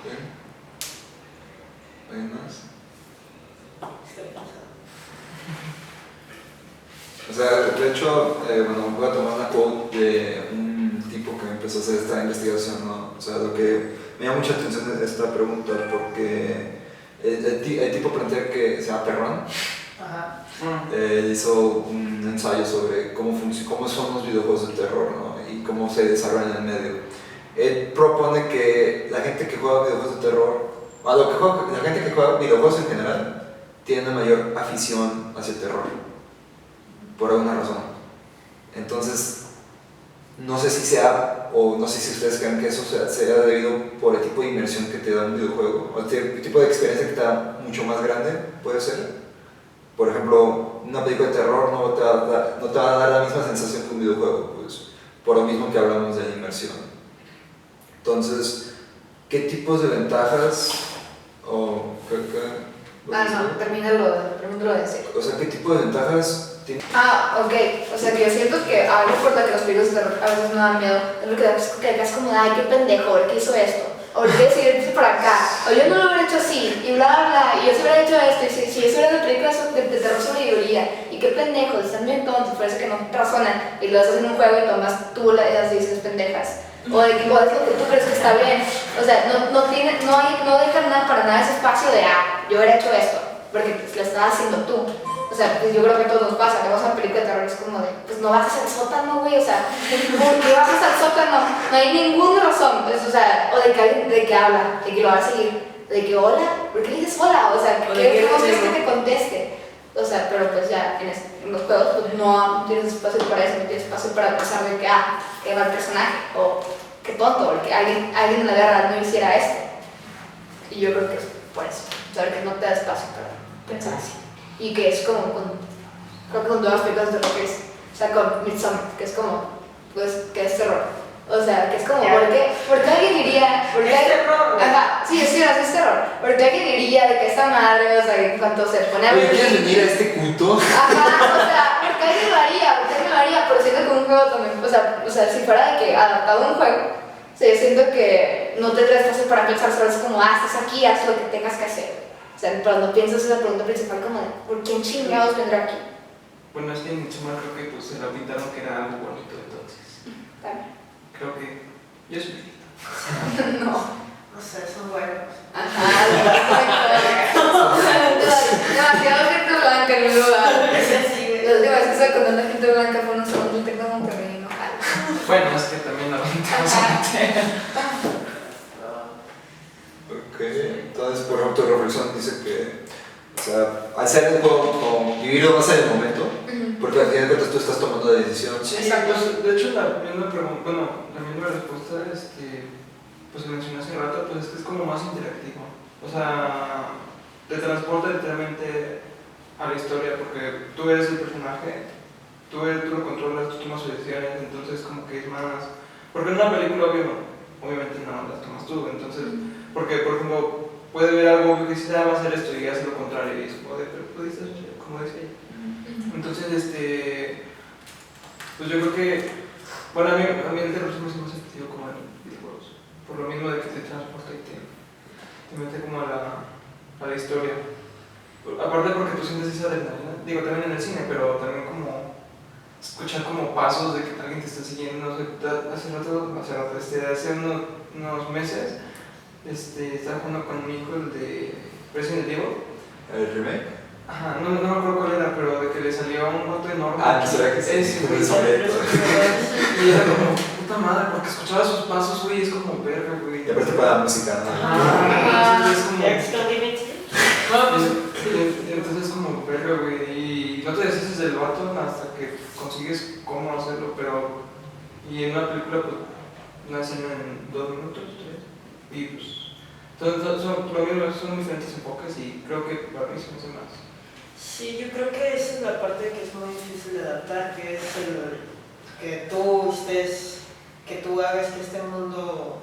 Ok. ¿Alguien más? Estoy cansada. O sea, de hecho, bueno, voy a tomar una quote de un tipo que empezó a hacer esta investigación, ¿no? O sea, lo que me llama mucha atención es esta pregunta, porque el tipo plantea que se llama Perron, Ajá. hizo un ensayo sobre cómo son los videojuegos de terror, ¿no? Y cómo se desarrollan en el medio. Él propone que la gente que juega videojuegos de terror, la gente que juega videojuegos en general, tiene una mayor afición hacia el terror, por alguna razón. Entonces, no sé si sea, o no sé si ustedes creen que eso sea debido por el tipo de inmersión que te da un videojuego, o el tipo de experiencia que te da mucho más grande, puede ser. Por ejemplo, una película de terror no te va a dar la misma sensación que un videojuego, pues, por lo mismo que hablamos de la inmersión. Entonces, ¿qué tipos de ventajas o pregúntalo de ese. O sea, ¿qué tipo de ventajas tiene? Ok, o sea que yo siento que algo por lo que los películas de terror a veces me dan miedo es lo que es como, ay, qué pendejo, ¿por qué hizo esto? O ¿por qué decidió por acá? O yo no lo hubiera hecho así, y bla, bla, y yo se hubiera hecho esto, y si eso era de películas de terror sobreviviría, y qué pendejos, están bien tontos, parece que no razonan, y lo haces en un juego y tomas tú las decisiones pendejas. O es lo que tú crees que está bien. O sea, no dejan nada para nada ese espacio de, yo hubiera hecho esto, porque pues, lo estás haciendo tú. O sea, pues yo creo que a todos nos pasa, que vamos a una película de terror es como de, pues no bajas al sótano, güey, o sea, ¿por qué bajas al sótano? No hay ninguna razón, pues, o sea, o de que alguien de que habla, de que lo va a seguir, de que hola, ¿por qué le dices hola? O sea, ¿qué quieres que te conteste? O sea, pero pues ya en los juegos pues no tienes espacio para eso, no tienes espacio para pensar de que, que va el personaje, o qué tonto, porque alguien en la guerra no hiciera esto. Y yo creo que es por eso, saber que no te da espacio para pensar así. Y que es como creo que con todas las películas de terror que es, o sea, con Midsommar, que es como, pues, que es terror. O sea, que es como, ¿por qué alguien diría? Es terror. Ajá, sí, es terror. ¿Por qué alguien diría de que esta madre, o sea, en cuanto se pone a ver. ¿Quieres venir a este culto? Ajá, o sea, ¿por qué alguien lo haría? Pero siento que un juego también, o sea, si fuera de que adaptado a un juego, o sea, yo siento que no tendrías espacio para pensar, solo es como, estás aquí, haz lo que tengas que hacer. O sea, cuando piensas esa pregunta principal como de, ¿por quién chingados vendrá aquí? Bueno, es que en Midsommar creo que pues, se la pintaron que era algo bonito, entonces. También. Creo que yo soy No. No sé, son buenos. Ajá, demasiado gente blanca en un lugar. Es así, La última vez que se con la gente blanca fue unos segundos que no me enojada. Bueno, es que también la Ok, entonces por ejemplo tu reflexión dice que, o sea, hacer el juego o vivirlo más en el momento, porque al final de cuentas tú estás tomando la decisión. Sí, pues de hecho la misma pregunta, bueno, la misma respuesta, pues mencioné hace rato, pues es que es como más interactivo. O sea, te transporta literalmente a la historia, porque tú eres el personaje, tú lo controlas, tú tomas sus decisiones, entonces como que es más. Porque en una película obviamente no las tomas tú, entonces, porque por ejemplo puede ver algo que dice, va a hacer esto y hace lo contrario y es joder, pero pudiste hacer como decía ella. Entonces, pues yo creo que, bueno, a mí el terror siempre se me ha sentido como en videojuegos, por lo mismo de que te transporta y te mete como a la historia. Aparte porque tú sientes esa adrenalina, digo también en el cine, pero también como escuchar como pasos de que alguien te está siguiendo, no sé, hace unos meses, estaba jugando con mi hijo el de Resident Evil. ¿El remake? Ajá, no me acuerdo cuál era, pero de que le salió un moto enorme. ¿Será que sí? Y era como, puta madre, porque escuchaba sus pasos, güey, es como verga, güey. Y aparte para la música, ¿no? Es como. Exclusivity. Entonces es como verga, güey, y no te deshaces del vato hasta que consigues cómo hacerlo, pero. Y en una película, pues, una escena en 2 minutos, 3, y pues. Son diferentes enfoques y creo que para mí se me hace más. Sí, yo creo que esa es la parte que es muy difícil de adaptar, que es que tú hagas que este mundo,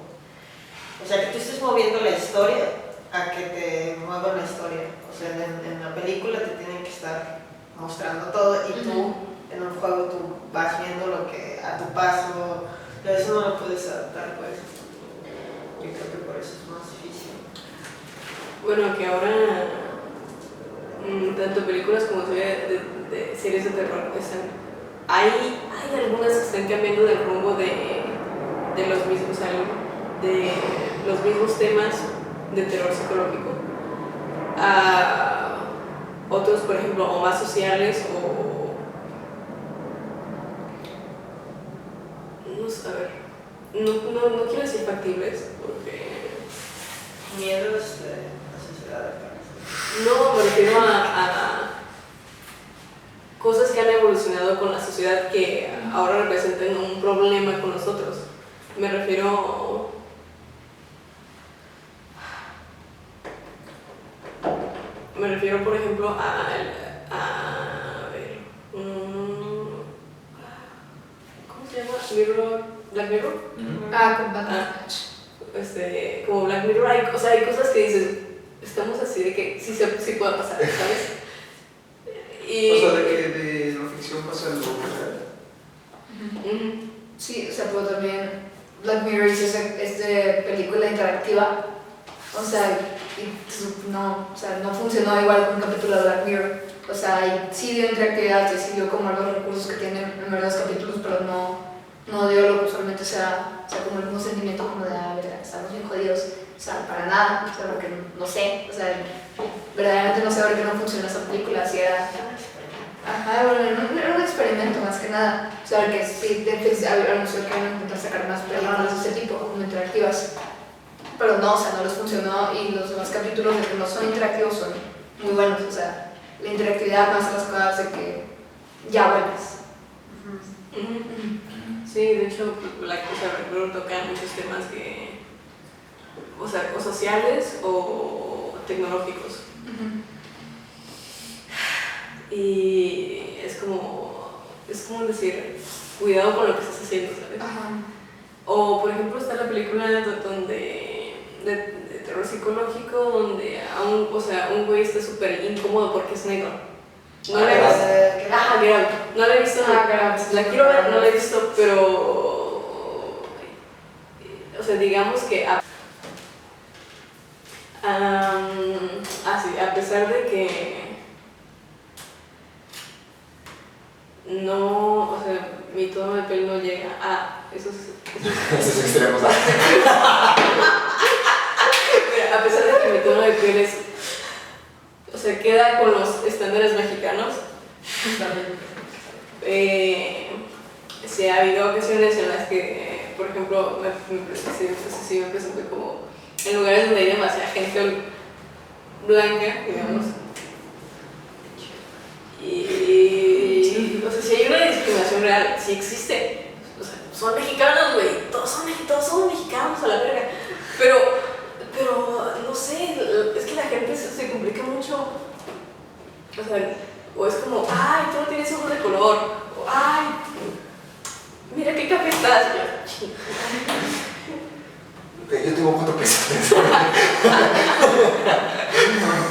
o sea, que tú estés moviendo la historia a que te mueva la historia. O sea, en la película te tienen que estar mostrando todo y tú en un juego tú vas viendo lo que a tu paso, pero eso no lo puedes adaptar, pues. Yo creo que por eso es más difícil. Bueno, que ahora tanto películas como de series de terror hay algunas que están cambiando del rumbo de los mismos de los mismos temas de terror psicológico a otros, por ejemplo, o más sociales o no sé, a ver, no quiero decir factibles porque Miedos de la sociedad. no, me refiero a cosas que han evolucionado con la sociedad que ahora representan un problema con nosotros. Me refiero por ejemplo a ver, ¿cómo se llama? Black Mirror. Con Bandersnatch. Como Black Mirror, hay cosas que dices, estamos así de que sí puede pasar, ¿sabes? Y, O sea, de que de la ficción pasa algo real. Sí, o sea, pero también Black Mirror es de película interactiva, o sea, no funcionó igual con un capítulo de Black Mirror, o sea, y sí dio interactividad, sí dio como los recursos que tienen en varios capítulos, pero no dio lo que usualmente sea como el mismo sentimiento como de, verdad, estamos bien jodidos, o sea, para nada, o sea, porque no sé, o sea, verdaderamente no sé por qué no funciona esa película, así era. Ajá, bueno, era un experimento más que nada. O sea, que sí, Netflix anunció que iban a intentar sacar más películas de ese tipo, como interactivas. Pero no, o sea, no les funcionó y los demás capítulos de que no son interactivos son muy buenos. O sea, la interactividad más las cosas de que ya buenas. sí, de hecho, Black Mirror toca muchos temas que, o sociales o tecnológicos. Y es como decir, cuidado con lo que estás haciendo, ¿sabes? Ajá. O por ejemplo está la película de terror psicológico donde un güey está súper incómodo porque es negro. No la he visto. Get Out. No la he visto. La quiero ver, no la he visto, pero o sea, digamos que sí, a pesar de que no, o sea, mi tono de piel no llega a esos extremos. a pesar de que mi tono de piel es, o sea, queda con los estándares mexicanos. Sí, ha habido ocasiones en las que, por ejemplo, me presenté como en lugares donde hay demasiada gente blanca, digamos. Y o sea, si hay una discriminación real, si existe, o sea, son mexicanos, güey, todos somos mexicanos a la verga, pero no sé, es que la gente se complica mucho, o sea, o es como, ay, tú no tienes ojos de color, o ay, mira qué café estás, Yo tengo 4 pesos.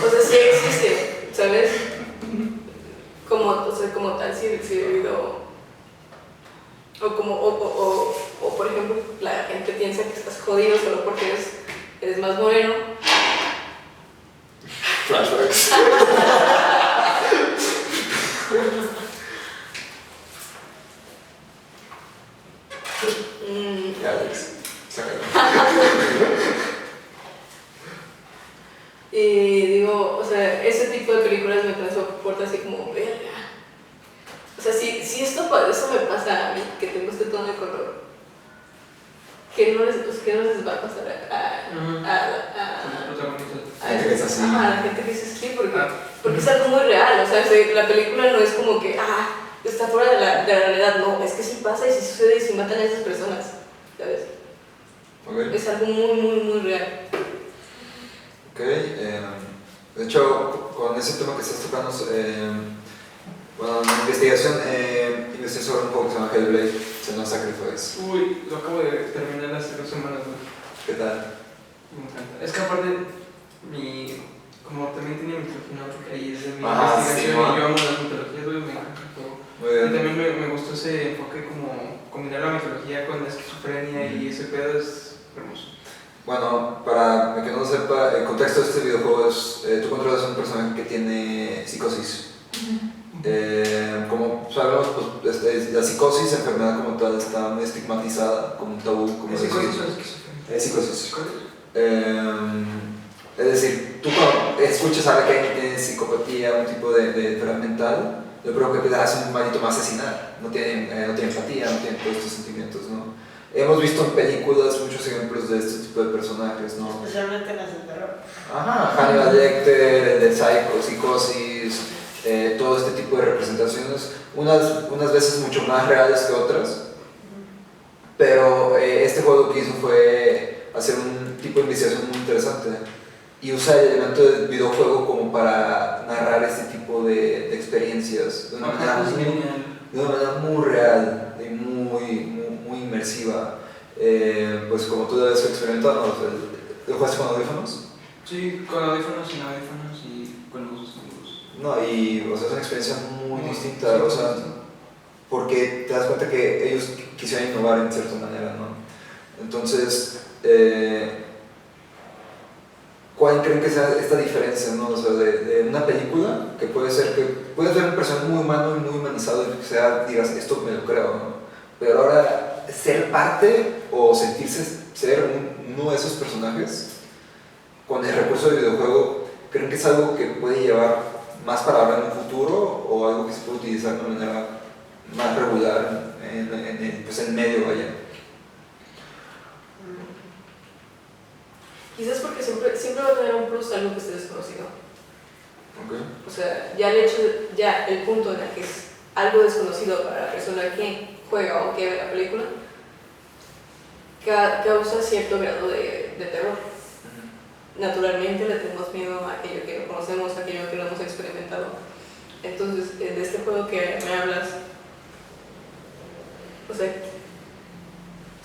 o sea, sí existe, ¿sabes? Como tal, sí debido, o por ejemplo, la gente piensa que estás jodido solo porque eres más moreno. Flashbacks. Alex, sácalo. Y digo, o sea, ese tipo de películas me transporta así como, verga. O sea, si eso me pasa a mí, que tengo este tono de color, ¿qué no les va a pasar a gente que es así? A la gente que es así, porque es algo muy real. O sea, la película no es como que, está fuera de la realidad. No, es que sí pasa y sí sucede y sí matan a esas personas, ¿sabes? Okay. Es algo muy, muy, muy real. Ok, de hecho, con ese tema que estás tocando, bueno, en mi investigación investigué sobre un juego que se llama Hellblade, Senua's Sacrifice. Uy, lo acabo de terminar hace 2 semanas, ¿no? ¿Qué tal? Me encanta. Es que aparte, mi como también tiene mitología, ¿no? Porque ahí es de mi Ah, investigación sí, y ¿no? yo amo las mitologías, güey, me encanta todo. Muy Y bien. también me gustó ese enfoque como combinar la mitología con la esquizofrenia y ese pedo es hermoso. Bueno, para el que no lo sepa, el contexto de este videojuego es, tú controlas a un personaje que tiene psicosis. Como sabemos, pues, la psicosis, enfermedad como tal, está muy estigmatizada, como un tabú, como ¿Es decir. psicosis o esquizofrenia? Psicosis. Es decir, tú cuando escuchas a alguien que tiene psicopatía, un tipo de enfermedad mental, lo primero que piensas es un maldito va a asesinar, no tiene empatía, no tiene todos estos sentimientos, ¿no? Hemos visto en películas muchos ejemplos de este tipo de personajes, ¿no? Especialmente las de terror. Ajá, Hannibal Lecter, el de Psycho, Psicosis, todo este tipo de representaciones, unas veces mucho más reales que otras, pero este juego lo que hizo fue hacer un tipo de investigación muy interesante y usa el elemento del videojuego como para narrar este tipo de experiencias de una manera muy real y muy inmersiva. Pues como tú debes experimentar, ¿no? ¿Lo jugaste con audífonos? Sí, con audífonos, sin audífonos y con luz, sin luz. No, y o sea, es una experiencia muy distinta, sí, o sea, sí. porque te das cuenta que ellos quisieron innovar en cierta manera, ¿no? Entonces, ¿cuál creen que sea esta diferencia, ¿no? O sea, de una película que puedes ver un personaje muy humano y muy humanizado y que digas, esto me lo creo, ¿no? Pero ahora, ser parte o sentirse ser uno de esos personajes con el recurso del videojuego, ¿creen que es algo que puede llevar más para ahora en un futuro o algo que se puede utilizar de una manera más regular pues en medio, vaya? Quizás porque siempre va a tener un plus algo que esté desconocido. Okay. O sea, ya el hecho, ya el punto en el que es algo desconocido para la persona que juega o que ve la película, causa cierto grado de terror. Naturalmente le tenemos miedo a aquello que no conocemos, a aquello que no hemos experimentado. Entonces, de este juego que me hablas, o sea,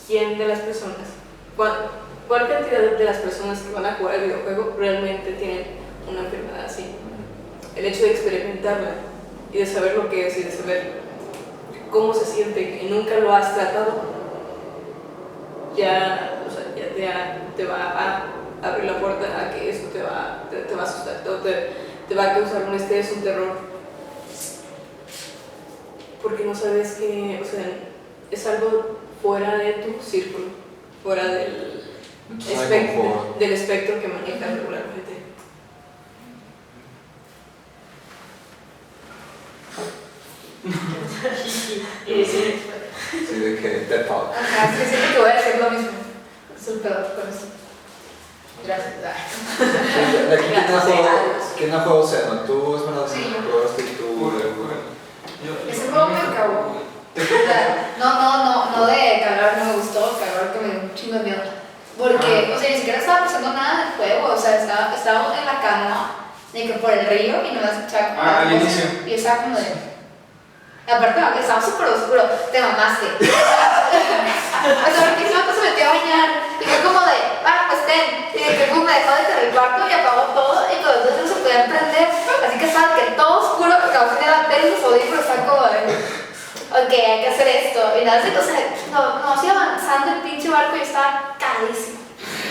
¿quién de las personas, cuál cantidad de las personas que van a jugar el videojuego realmente tienen una enfermedad así? El hecho de experimentarla y de saber lo que es y de saber cómo se siente y nunca lo has tratado, ya, o sea, ya te va a abrir la puerta a que esto te va a asustar, te va a causar un estrés, un terror, porque no sabes que, o sea, es algo fuera de tu círculo, fuera del espectro que manejas regularmente. Sí, de que Dead Talk. Ajá, es que siempre que voy a decir lo mismo. Es un pedo con eso. Gracias. De aquí, ¿quién no juega Océano? ¿Tú, Esmeralda? Sí, yo. ¿Jugaste y tú? Ese juego me acabó. No de calor no me gustó, calor que me dio un chingo de miedo. Porque, o sea, ni siquiera estaba pasando nada del juego, o sea, estaba en la canoa, de que por el río y no me escuchaba como al las inicio. voces, y estaba como de... Aparte, estaba súper oscuro, te mamaste. O sea, porque se metió a bañar y fue como de, pues ten. Y de que me dejó de el cuarto y apagó todo y con los dos no se podían prender. Así que estaba que todo oscuro, porque aún tenía la tele y los audífonos están como de, ok, hay que hacer esto. Y nada, o sea, no sigue avanzando el pinche barco y estaba cagadísimo.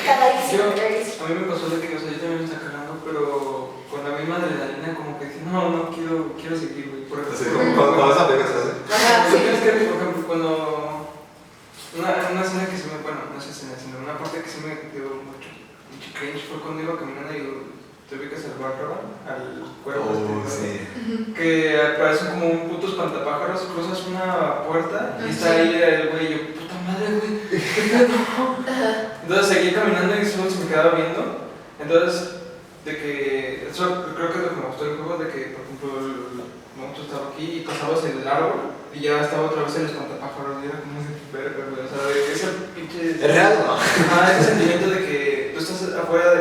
Cagadísimo. A mí me pasó de que, o sea, yo también me estaba cagando, pero con la misma adrenalina como que dije, no quiero seguir, güey. Por ejemplo, Así como cuando vas a pegar, ¿sabes? Ajá, sí. Es que, por ejemplo, cuando una escena que se me, bueno, no es escena, sino una parte que se me dio mucho cringe fue cuando iba caminando y te ubicas al barro, al cuervo Sí. que parecen como un puto espantapájaros, cruzas una puerta y está ahí el güey y yo, puta madre, güey, ¿qué pedo? Entonces seguí caminando y solo se me quedaba viendo. Entonces, de que, eso creo que es lo que me gustó del juego, de que, por ejemplo, el monstruo estaba aquí y pasabas el árbol y ya estaba otra vez el espantapájaros y era como de verga, güey, o sea, de que ese pinche... ¿Es real o no? Ese sentimiento de que tú estás afuera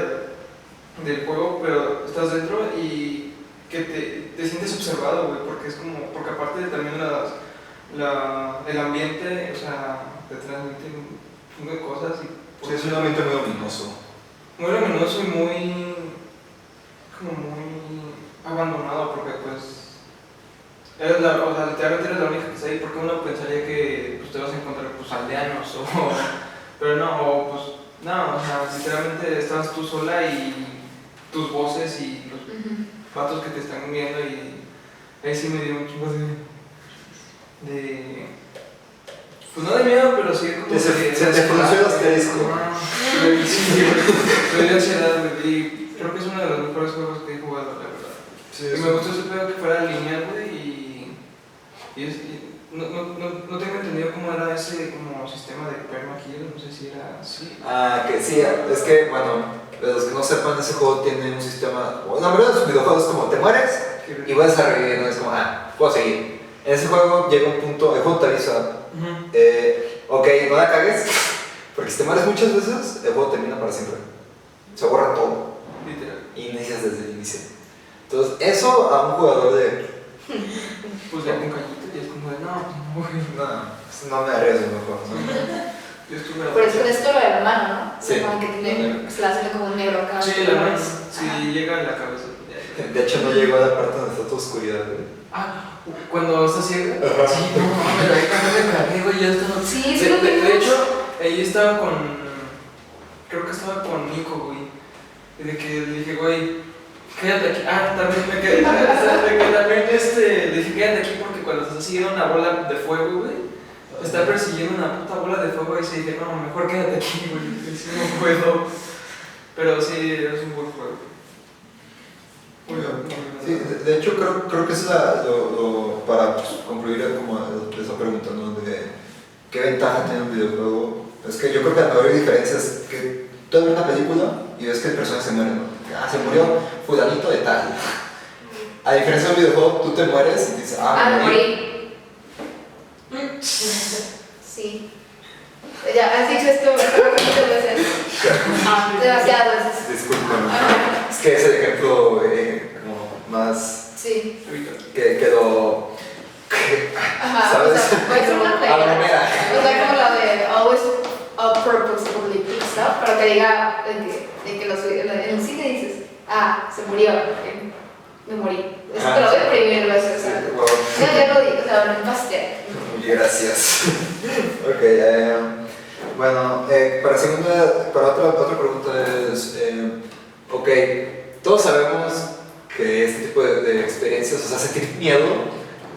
del juego, pero estás dentro y que te sientes observado, güey, porque es como, porque aparte también el ambiente, o sea, te transmite un chingo de cosas y... Sí, es un ambiente muy luminoso. Muy luminoso y muy... ¿cómo abandonado porque pues eres o sea, literalmente eres la única que está ahí, porque uno pensaría que pues, te vas a encontrar pues aldeanos pero no, pues no, o sea, literalmente estabas tú sola y tus voces y los patos que te están viendo, y ahí sí me dio un chingo de pues no de miedo, pero sí como Se te frunció el asterisco. Sí, me dio ansiedad, güey, y creo que es uno de los mejores juegos que he jugado, la verdad. Sí, Y me gustó ese pedo que fuera lineal, güey, y no tengo entendido cómo era ese como sistema de permakill, no sé si era así. Que sí, es que, bueno, los que no sepan, ese juego tiene un sistema. Bueno, la verdad, los videojuegos es como te mueres y vuelves a revivir, ¿no? Es como, puedo seguir. En ese juego llega un punto, el juego te avisa, ok, no la cagues, porque si te mueres muchas veces, el juego termina para siempre. Se borra todo. Literal. Y inicias desde el inicio. Entonces, eso a un jugador de. Pues ya con callito, y es como de, No me arriesgo mejor. ¿No? Yo estuve. Por eso es esto lo de la mano, ¿no? Sí. Como que tiene, se la hacen como un negro acá. Sí, la mano, Ajá. sí, llega a la cabeza. De hecho, no llegó a la parte donde está tu oscuridad, güey. Cuando estás ciega. Ajá. Sí, no, pero ahí también me cagué, güey, ya estaba. Sí, sí lo de vimos. hecho, ahí estaba creo que estaba con Nico, güey. Y de que le dije, güey, quédate aquí. También me quedé. Le dije, quédate aquí porque cuando estás siguiendo una bola de fuego, güey, te está persiguiendo una puta bola de fuego, y se dije, no, mejor quédate aquí, güey, si no puedo. Pero sí, es un buen juego. Sí, de hecho creo que es para pues, concluir como esa pregunta, ¿no? De qué ventaja tiene un videojuego. Es que yo creo que la mayor diferencia es que tú ves una película y ves que el personaje se muere, ¿no? Se murió fulanito de tal. A diferencia de un videojuego, tú te mueres y dices, Me morí. morí. Sí. Ya, has dicho esto muchas veces. Demasiadas veces. Discúlpame. Es que es el ejemplo como más Sí. que lo. Ajá, ¿Sabes? o sea, puede ser una playera. Bromera. O sea, como la de always purposefully pick stuff, pero que diga en el cine dices, se murió, me morí. Eso te lo voy a imprimir, o sea, Wow. ya lo digo, o sea, no pastel. Gracias. Ok, bueno, para otra pregunta es, ok, todos sabemos que este tipo de experiencias, o sea, sentir miedo,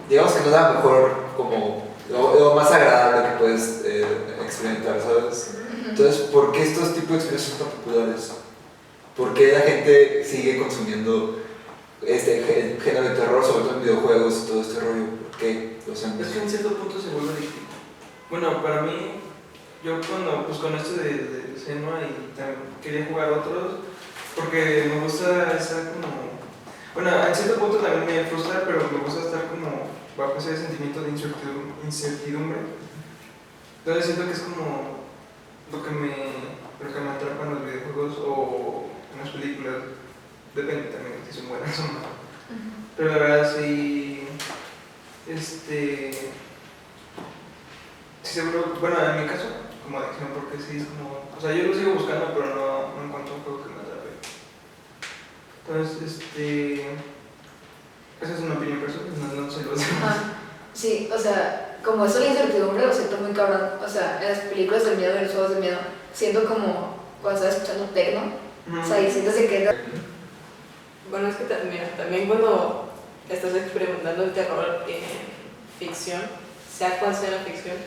digamos que no es la mejor, como lo más agradable que puedes experimentar, ¿sabes? Entonces, ¿por qué estos tipos de experiencias son tan populares? ¿Por qué la gente sigue consumiendo este género de terror, sobre todo en videojuegos y todo este rollo? ¿Por qué los Es que en cierto punto se vuelve difícil. Bueno, para mí, yo pues con esto de Senua y también quería jugar otros, porque me gusta estar como. Bueno, en cierto punto también me frustra, pero me gusta estar como bajo ese sentimiento de incertidumbre. Entonces siento que es como lo que me atrapa en los videojuegos o en las películas. Depende también si son buenas o no. Pero la verdad sí. Sí, seguro, bueno, en mi caso, como adicción, porque sí es como. O sea, yo lo sigo buscando, pero no encuentro un juego que me atrape. Entonces, esa es una opinión personal, no sé lo demás. Sí, o sea, como eso la incertidumbre lo siento muy cabrón. O sea, en las películas de miedo, en los juegos de miedo, siento como cuando estás escuchando techno, o sea, y sientes que Bueno, es que también cuando estás experimentando el terror en ficción, sea cual sea la ficción,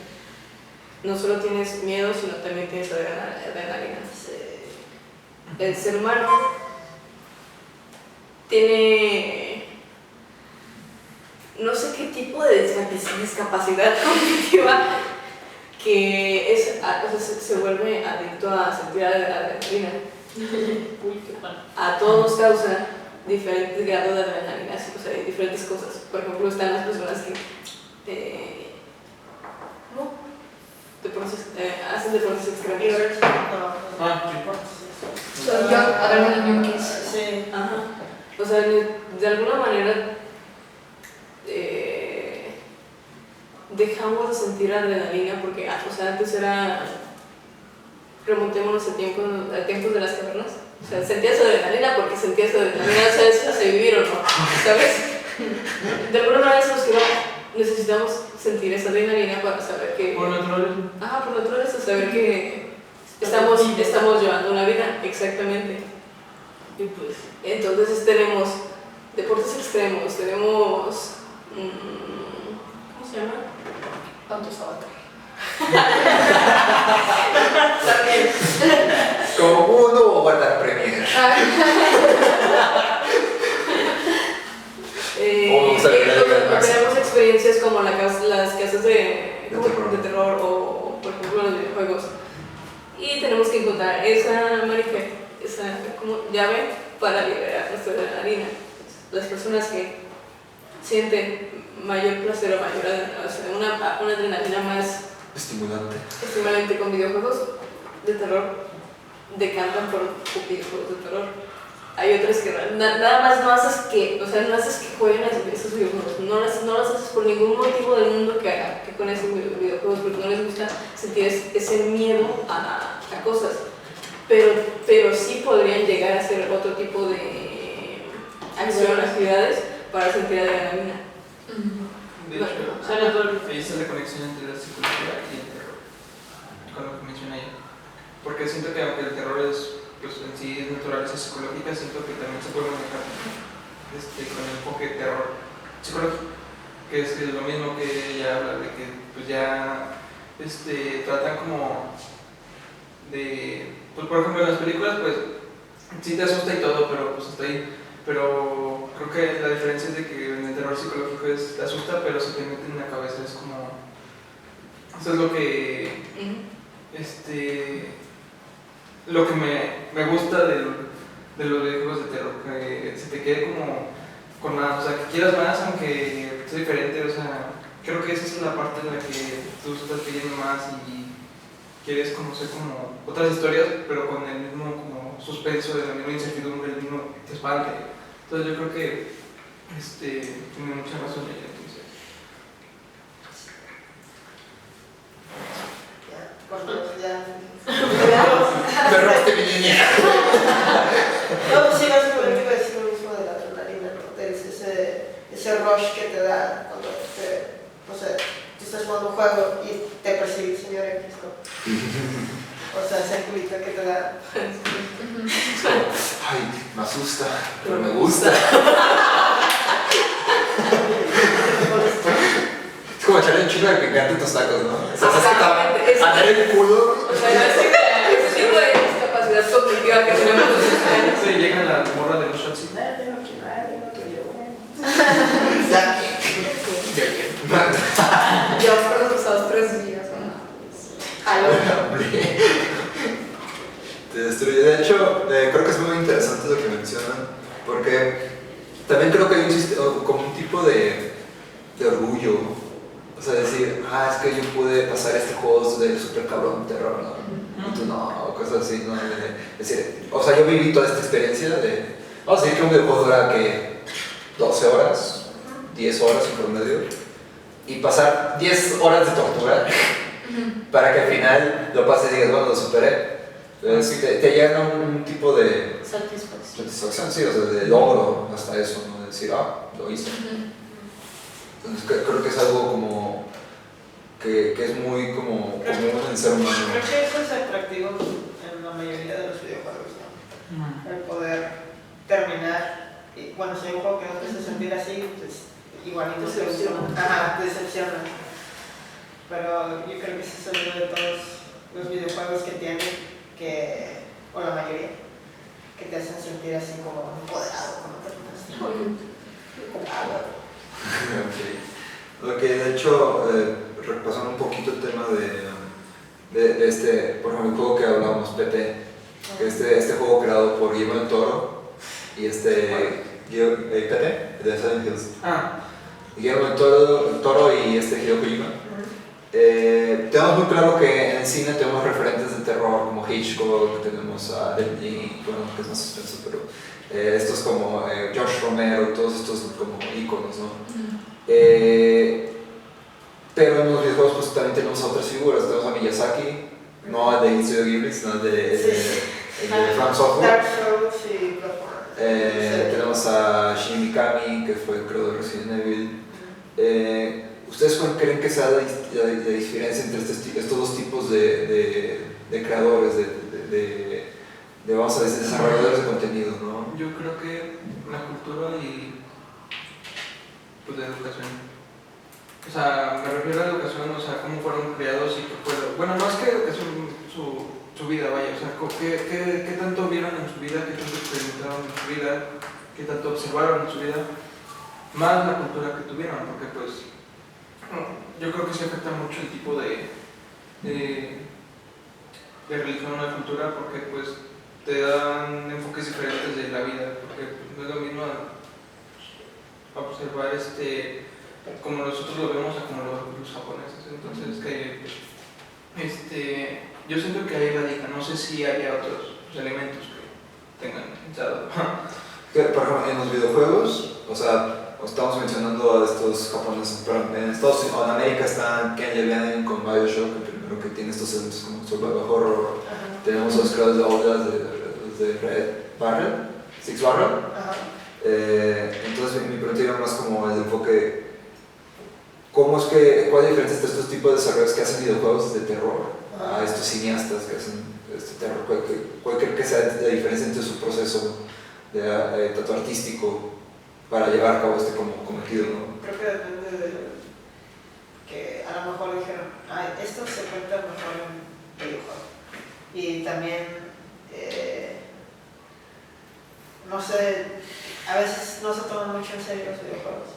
no solo tienes miedo, sino también tienes adrenalina. El ser humano tiene no sé qué tipo de discapacidad cognitiva que se vuelve adicto a sentir adrenalina. Uy, qué pan. A todos causa diferentes grados de adrenalina, o sea, diferentes cosas. Por ejemplo, están las personas que hacen deportes extremistas. son adrenalina junkies. Sí. Ajá. O sea, de alguna manera dejamos de sentir adrenalina porque, o sea, antes era, remontémonos a tiempos de las cavernas, O sea, sentías adrenalina porque sentías adrenalina, o sea, eso hace vivir o no, ¿sabes? De alguna manera sabemos que no necesitamos sentir esa adrenalina para saber que... Por naturaleza. Ajá, por naturaleza, saber que estamos llevando una vida, exactamente. Y pues, entonces tenemos deportes extremos, tenemos... ¿cómo se llama? Tantos avatar. También. Como uno o guardar premier. Tenemos experiencias como las casas de terror o, por ejemplo, los videojuegos. Y tenemos que encontrar esa como llave para liberar nuestra adrenalina. Las personas que sienten mayor placer o una adrenalina más estimulante con videojuegos de terror decantan por videojuegos de terror. Hay otras que nada más no haces que jueguen esos videojuegos, no las haces por ningún motivo del mundo que con esos videojuegos, porque no les gusta sentir ese miedo a cosas, pero sí podrían llegar a hacer otro tipo de actividades para sentir adrenalina. De hecho, ahí está la conexión entre la psicología y el terror, con lo que mencioné ella. Porque siento que aunque el terror es, pues, en sí es naturaleza psicológica, siento que también se puede manejar con el enfoque de terror psicológico, que es lo mismo que ella habla, de que pues ya tratan como de, pues por ejemplo en las películas pues sí te asusta y todo, pero pues hasta ahí. Pero creo que la diferencia es de que en el terror psicológico te asusta, pero se te mete en la cabeza, es como... Eso es lo que... lo que me gusta de los videojuegos de terror, que se te quede como con más, o sea, que quieras más aunque sea diferente, o sea, creo que esa es la parte en la que tú estás pidiendo más y quieres conocer como otras historias, pero con el mismo como suspenso, de la misma incertidumbre, el mismo te espante. Entonces yo creo que tiene mucha razón ella. Me robaste mi niña. No, pues sí, básicamente iba a decir lo mismo de la adrenalina, ¿no? Ese rush que te da cuando no sé, tú estás jugando un juego y te persigue el señor X, ¿no? O sea, ese culito que te da. Ay, me asusta, pero me gusta. Es como echarle un chingo de picante en tus tacos, ¿no? O sea, es que a dar el culo. O sea, ese tipo de discapacidad cognitiva que tenemos los mexicanos. Sí, llegan las morras de los shots y... Yo por los pasados 3 días, Te destruye. De hecho, creo que es muy interesante lo que mencionan, porque también creo que hay como un tipo de orgullo. O sea, decir, es que yo pude pasar este juego de super cabrón terror, ¿no? Y tú no, o cosas así, ¿no? Decir, o sea, yo viví toda esta experiencia de, vamos a decir que un videojuego dura que 12 horas, 10 horas en promedio, y pasar 10 horas de tortura para que al final lo pases y digas, bueno, lo superé. Entonces, te llega un tipo de satisfacción, sí, o sea, de logro hasta eso, ¿no? De decir, lo hice. Entonces, creo que es algo como que es muy como común en el ser humano. Creo que eso es atractivo en la mayoría de los videojuegos, ¿no? El poder terminar, y bueno, si hay un juego que no te hace sentir así, pues igualito te decepciona. Pero yo creo que ese es uno de todos los videojuegos que tienen, o la mayoría, que te hacen sentir así como empoderado cuando terminas. Ok, de hecho, repasando un poquito el tema de este, por ejemplo, el juego que hablábamos, PT, que este juego creado por Guillermo del Toro y PT, de Silent Hills. Guillermo del Toro y Hideo Kojima. Tenemos muy claro que en el cine tenemos referentes de terror como Hitchcock, tenemos a Denis, bueno, que es más suspenso, pero estos como George Romero, todos estos como íconos, ¿no? Pero en los videojuegos pues también tenemos a otras figuras, tenemos a Miyazaki, no al de Studio Ghibli, sino al de From Software. Tenemos a Shinji Mikami, que fue el creador de Resident Evil. ¿Ustedes cuál creen que sea la diferencia entre estos dos tipos de creadores, vamos a decir, desarrolladores de contenido, ¿no? Yo creo que la cultura y pues la educación. O sea, me refiero a la educación, o sea, cómo fueron criados y qué fue bueno, más que educación, su vida, vaya, o sea, qué tanto vieron en su vida, qué tanto experimentaron en su vida, qué tanto observaron en su vida, más la cultura que tuvieron, porque pues yo creo que sí afecta mucho el tipo de religión o de cultura, porque pues te dan enfoques diferentes de la vida, porque pues, no es lo mismo observar como nosotros lo vemos a como los japoneses. Entonces yo siento que ahí radica, no sé si haya otros elementos que tengan pensado. Por ejemplo, en los videojuegos, o sea, estamos mencionando a estos japoneses, pero en Estados Unidos, en América están Ken Levine con BioShock, el primero que tiene estos eventos como survival horror. Tenemos a los creadores de Outlast, de Red Barrel, Six Barrel. Entonces mi pregunta iba más como el enfoque, ¿cuál es la diferencia entre estos tipos de desarrolladores que hacen videojuegos de terror a estos cineastas que hacen este terror? ¿Cuál cree que sea la diferencia entre su proceso tanto artístico para llevar a cabo este cometido, ¿no? Creo que depende de que a lo mejor dijeron, esto se cuenta mejor en videojuego. Y también, no sé, a veces no se toman mucho en serio los videojuegos.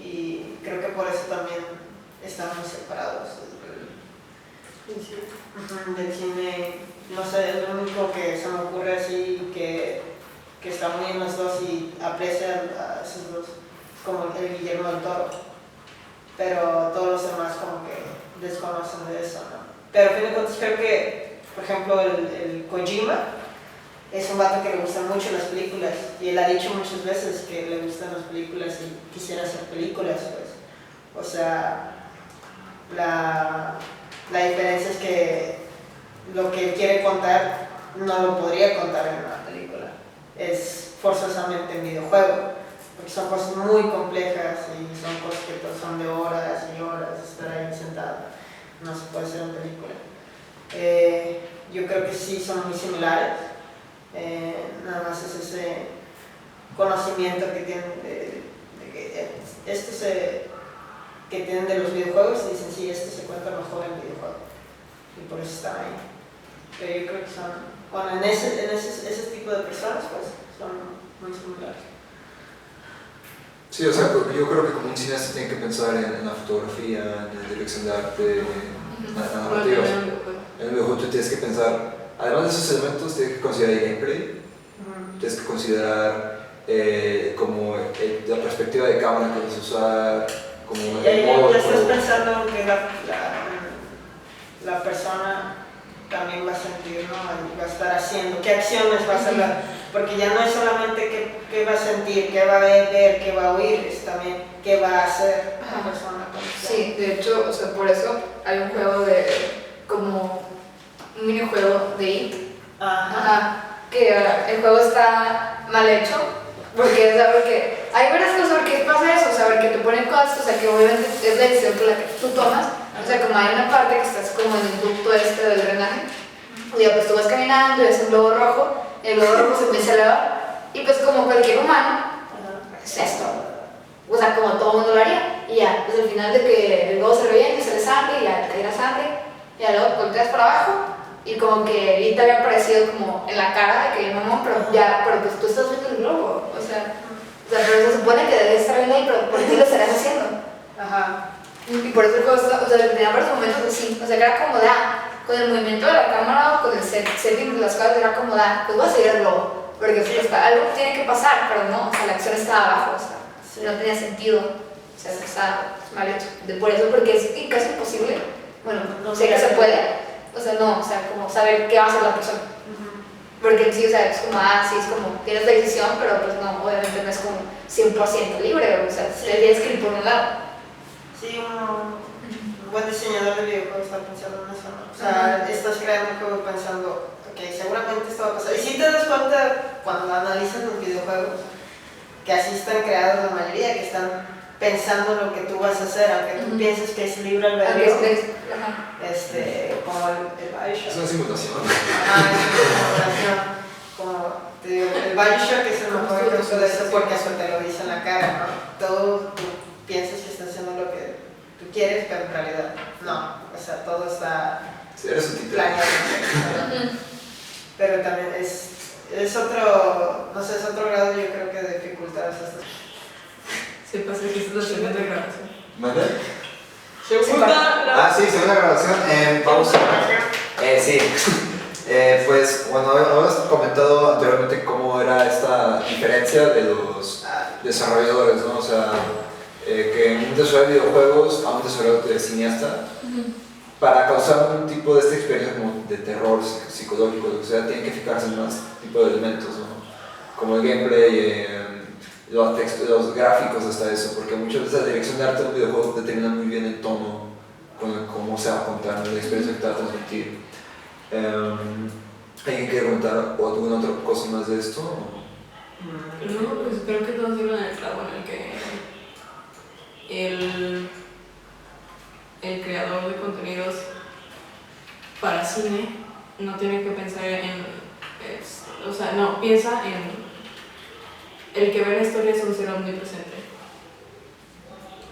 Y creo que por eso también están muy separados del cine. No sé, es lo único que se me ocurre así que está muy en los dos y aprecia a esos dos, como el Guillermo del Toro. Pero todos los demás como que desconocen de eso, ¿no? Pero a fin de cuentas creo que, por ejemplo, el Kojima es un vato que le gustan mucho las películas y él ha dicho muchas veces que le gustan las películas y quisiera hacer películas, pues. O sea, la diferencia es que lo que él quiere contar no lo podría contar en una película, es forzosamente en videojuego, porque son cosas muy complejas y son cosas que pues, son de horas y horas estar ahí sentado, no se puede hacer en película. Yo creo que sí son muy similares, nada más es ese conocimiento que tienen que tienen de los videojuegos y dicen sí, esto se cuenta mejor en videojuego y por eso están ahí. Pero yo creo que son, bueno, en ese tipo de personas pues son muy similares. Sí, o sea, yo creo que como un cineasta tiene que pensar en la fotografía, en la dirección de arte, en la narrativa. En el videojuego tú tienes que pensar, además de esos elementos, tienes que considerar el gameplay, tienes que considerar como la perspectiva de cámara que vas a usar, como el modo. Ya estás pensando en que la persona también va a sentir, ¿no? Va a estar haciendo, qué acciones va a hacer, porque ya no es solamente qué va a sentir, qué va a ver, qué va a oír, es también qué va a hacer la persona. Sí, de hecho, o sea, por eso hay un juego como un minijuego de IT. Que el juego está mal hecho, porque hay varias cosas, porque pasa eso, o sea, porque te ponen cosas, o sea, que obviamente es la decisión que tú tomas. O sea, como hay una parte que estás como en el ducto del drenaje, y ya pues tú vas caminando y ves un globo rojo, el globo rojo se empieza a elevar, y pues como cualquier humano, es esto. O sea, como todo mundo lo haría, y ya, pues al final de que el globo se revienta, sale sangre, y ya te cae la sangre, y ya luego volteas para abajo, y como que ahí te había aparecido como en la cara de que mamón, pero pues tú estás viendo el globo, o sea, pero se supone que debes estar viendo ahí, pero ¿por qué lo estarás haciendo? Y por eso el juego o sea, tenía varios momentos así, o sea, que era como con el movimiento de la cámara o con el setting de las cosas, era como pues voy a seguir el globo, porque pues, algo tiene que pasar, pero no, o sea, la acción estaba abajo, o sea, no tenía sentido, o sea, está mal hecho. Por eso, porque es casi imposible, bueno, no sé que se puede, o sea, no, o sea, como saber qué va a hacer la persona. Porque sí, o sea, es como, sí, es como, tienes la decisión, pero pues no, obviamente no es como 100% libre, o sea, tienes que ir por un lado. Sí, un buen diseñador de videojuegos está pensando en eso, ¿no? O sea, estás creando un juego pensando, ok, seguramente esto va a pasar. Y si te das cuenta cuando analizan los videojuegos, que así están creados la mayoría, que están pensando lo que tú vas a hacer, aunque tú pienses que es libre albedrío, como el Bioshock. Es una simulación. Ajá, es una simulación. Como te digo, el Bioshock es el mejor ejemplo de eso porque eso te lo dice en la cara, ¿no? Todo tú piensas que estás haciendo lo que tú quieres, pero en realidad no. O sea, todo está Sí, eres un títere. planeado. Pero también es otro, no sé, es otro grado yo creo que de dificultad. Se pasa que es la segunda grabación. ¿Mande? Segunda Sí, segunda grabación. Vamos a... sí. Pues, bueno, habíamos comentado anteriormente cómo era esta diferencia de los desarrolladores, ¿no? O sea, que un desarrollador de videojuegos a un desarrollador de cineasta, para causar un tipo de esta experiencia como de terror psicológico, lo que sea, tienen que fijarse en más tipo de elementos, ¿no? Como el gameplay, los gráficos, hasta eso, porque muchas veces la dirección de arte de un videojuego determina muy bien el tono con el cómo se va a contar, la experiencia que te va a transmitir. ¿Alguien quiere comentar alguna otra cosa más de esto? No, pues creo que todos dieron el clavo en el que el creador de contenidos para cine no tiene que pensar o sea, no, piensa en el que ve la historia es un ser omnipresente.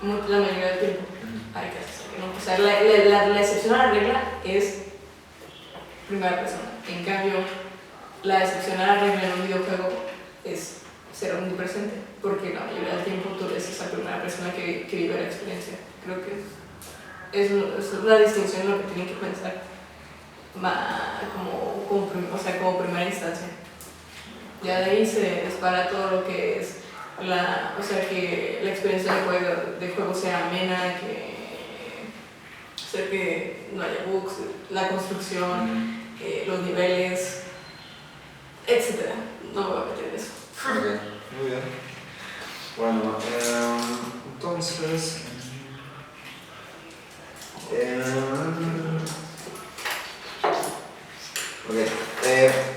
La mayoría del tiempo hay que hacer que no. O sea, la excepción a la regla es primera persona. En cambio, la excepción a la regla en un videojuego es ser omnipresente, porque la mayoría del tiempo tú eres esa primera persona que vive la experiencia. Creo que es la distinción lo que tienen que pensar como primera instancia. Ya de ahí se dispara todo lo que es o sea, que la experiencia de juego sea amena, que no haya bugs, la construcción, los niveles, etc. No me voy a meter en eso. Ok, muy bien. Bueno, entonces...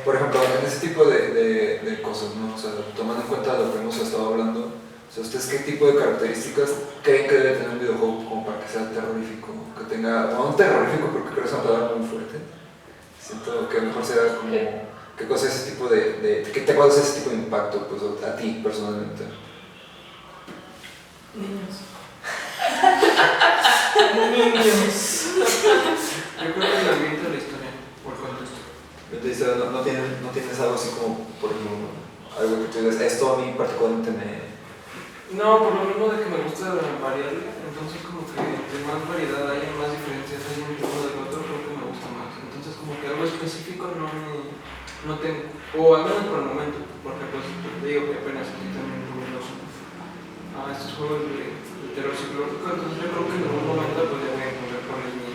por ejemplo, en ese tipo de cosas, ¿no? O sea, tomando en cuenta lo que hemos estado hablando, o sea, ¿ustedes qué tipo de características creen que debe tener un videojuego como para que sea terrorífico? Que tenga, no terrorífico porque creo que es una palabra muy fuerte. Siento que mejor sea como, ¿qué cosa es ese tipo qué te causa ese tipo de impacto, pues, a ti personalmente? Niños. Yo creo que el ambiente de la historia, por contexto. No tienes algo así como, por ejemplo, algo que tú digas, esto a mí particularmente me... No, por lo mismo de que me gusta variarle, entonces como que entre más variedad hay, más diferencias hay en uno del otro, creo que me gusta más. Entonces como que algo específico no tengo, o al menos por el momento, porque pues te digo que apenas estoy también jugando a estos juegos de terror psicológico, entonces yo creo que en algún momento pues ya voy a encontrar cuál es mi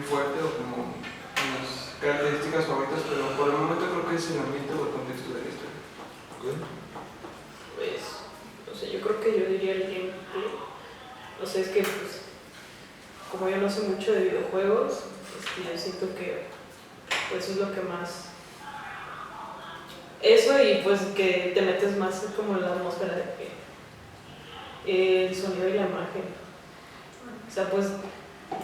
fuerte o como mis características favoritas, pero por el momento creo que es el ambiente o el contexto de la historia. Pues, no sé, yo creo que yo diría el gameplay. No sé, es que pues, como yo no sé mucho de videojuegos, yo siento que pues es lo que más... Eso y pues que te metes más como en la atmósfera de que el sonido y la imagen. O sea, pues,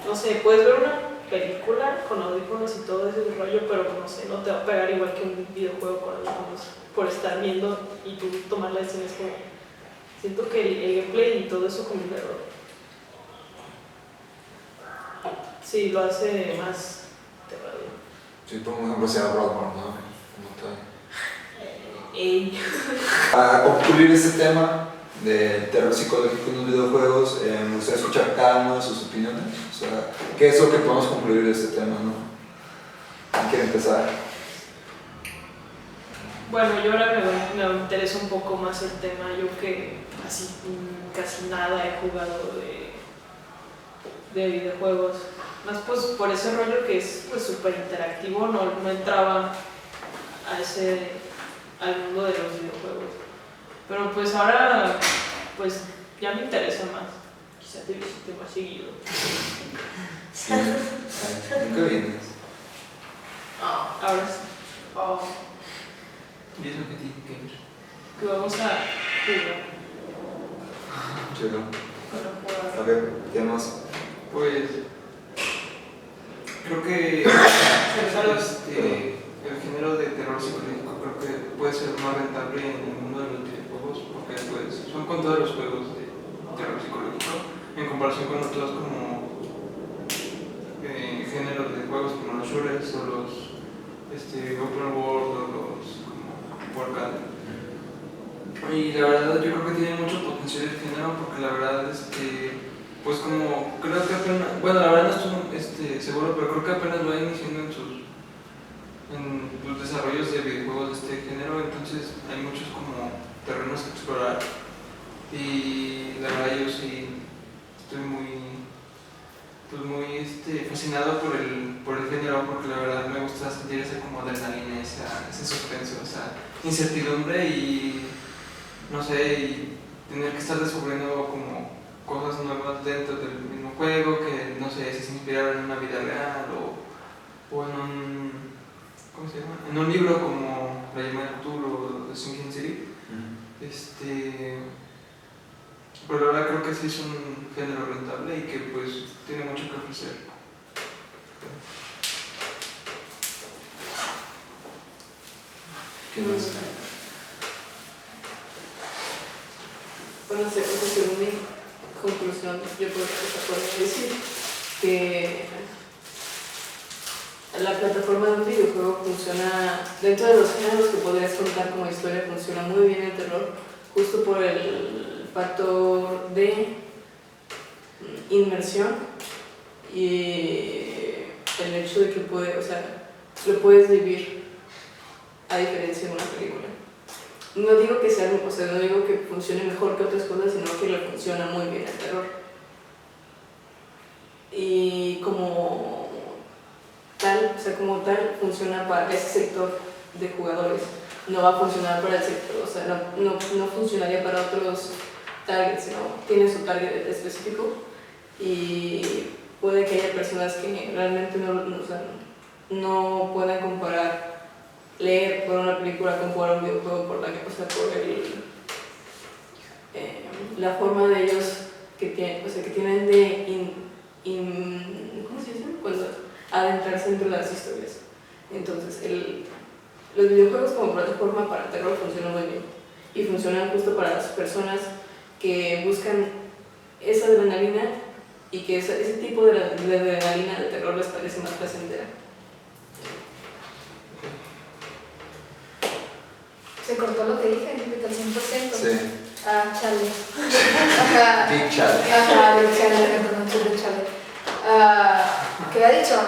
no sé, puedes ver una película con audífonos y todo ese rollo, pero no sé, no te va a pegar igual que un videojuego con audífonos por estar viendo y tú tomar la decisión. Es como, siento que el gameplay y todo eso como un error. Sí, lo hace más terrador. Sí, por ejemplo, sea Bloodborne, ¿no? Como tal. Para concluir este tema de terror psicológico en los videojuegos, me gustaría escuchar cada uno de sus opiniones. O sea, ¿qué es lo que podemos concluir de este tema, no? ¿Quién quiere empezar? Bueno, yo ahora me interesa un poco más el tema. Yo que casi nada he jugado de videojuegos. Más pues por ese rollo que es pues súper interactivo, no entraba al mundo de los videojuegos. Pero pues ahora pues ya me interesa más. Quizás te visite más seguido. Sí, nunca vienes. Ahora sí. Y eso que tiene que ver. Que vamos a jugar. Chido. Para jugar. Ok, ¿qué más? Pues creo que el género de terror psicológico creo que puede ser más rentable en el mundo de los videojuegos porque pues son con todos los juegos de terror psicológico en comparación con otros como géneros de juegos como los shooters o los open world o los como Warcraft. Y la verdad yo creo que tiene mucho potencial el género porque la verdad pues como creo que apenas, bueno la verdad no estoy seguro, pero creo que apenas va iniciando en los desarrollos de videojuegos de este género, entonces hay muchos como terrenos que explorar y la verdad yo sí estoy muy fascinado por el género porque la verdad me gusta sentir ese como adrenalina, ese suspenso, esa incertidumbre y no sé, y tener que estar descubriendo como cosas nuevas dentro del mismo juego, que no sé si se inspiraron en una vida real o en un, ¿cómo se llama? En un libro como La llama del futuro o The Sinking City. Pero la verdad creo que sí es un género rentable y que pues tiene mucho que ofrecer. ¿Qué más? Bueno, según mi conclusión, yo podría decir que la plataforma de un videojuego funciona, dentro de los géneros que podrías contar como historia, funciona muy bien el terror, justo por el factor de inmersión y el hecho de que lo puedes vivir a diferencia de una película. No digo que no digo que funcione mejor que otras cosas, sino que le funciona muy bien el terror. Y como tal funciona para ese sector de jugadores. No va a funcionar para el sector, no funcionaría para otros targets, sino tiene su target específico y puede que haya personas que realmente no puedan comparar leer por una película con jugar un videojuego por la forma de ellos que tienen de ¿cómo se dice? Adentrarse dentro de las historias. Entonces, los videojuegos como plataforma para terror funcionan muy bien y funcionan justo para las personas que buscan esa adrenalina y que ese tipo de adrenalina de terror les parece más placentera. Se cortó lo que dije, al 100%. Sí. Ah, chale. Ajá. Big Chad. Ajá, Big Chale, perdón, Big Chale. ¿Qué había dicho?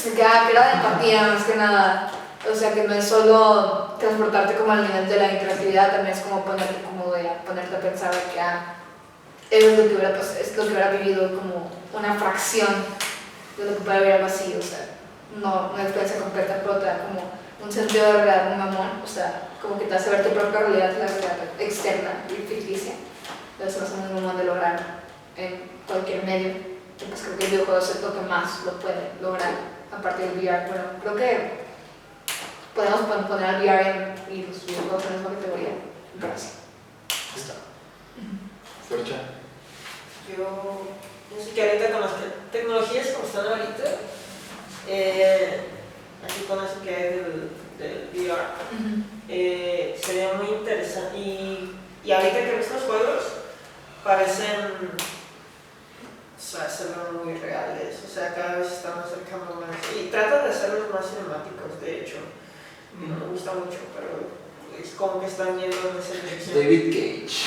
Que era de empatía más que nada. O sea, que no es solo transportarte como al nivel de la interactividad, también es como ponerte a pensar de que es lo que hubiera vivido como una fracción de lo que puede haber algo así. O sea, no una experiencia completa, pero te da como un sentido de realidad, un amor, o sea, como que te hace ver tu propia realidad, la realidad externa y ficticia. Entonces no es muy común de lograr en cualquier medio. Y pues creo que el videojuego es lo que más lo puede lograr a partir del VR. Bueno, creo que podemos poner al VR y los videojuegos en la misma categoría. Gracias. Está. Sorcha. Yo sé que ahorita con las tecnologías como están ahorita, así con eso que hay del VR, sería muy interesante. Y ahorita que ves los juegos, parecen ser muy reales, o sea, cada vez están acercando más. Y tratan de hacerlos más cinemáticos, de hecho. No me gusta mucho, pero es como que están yendo en esa dirección. David Cage.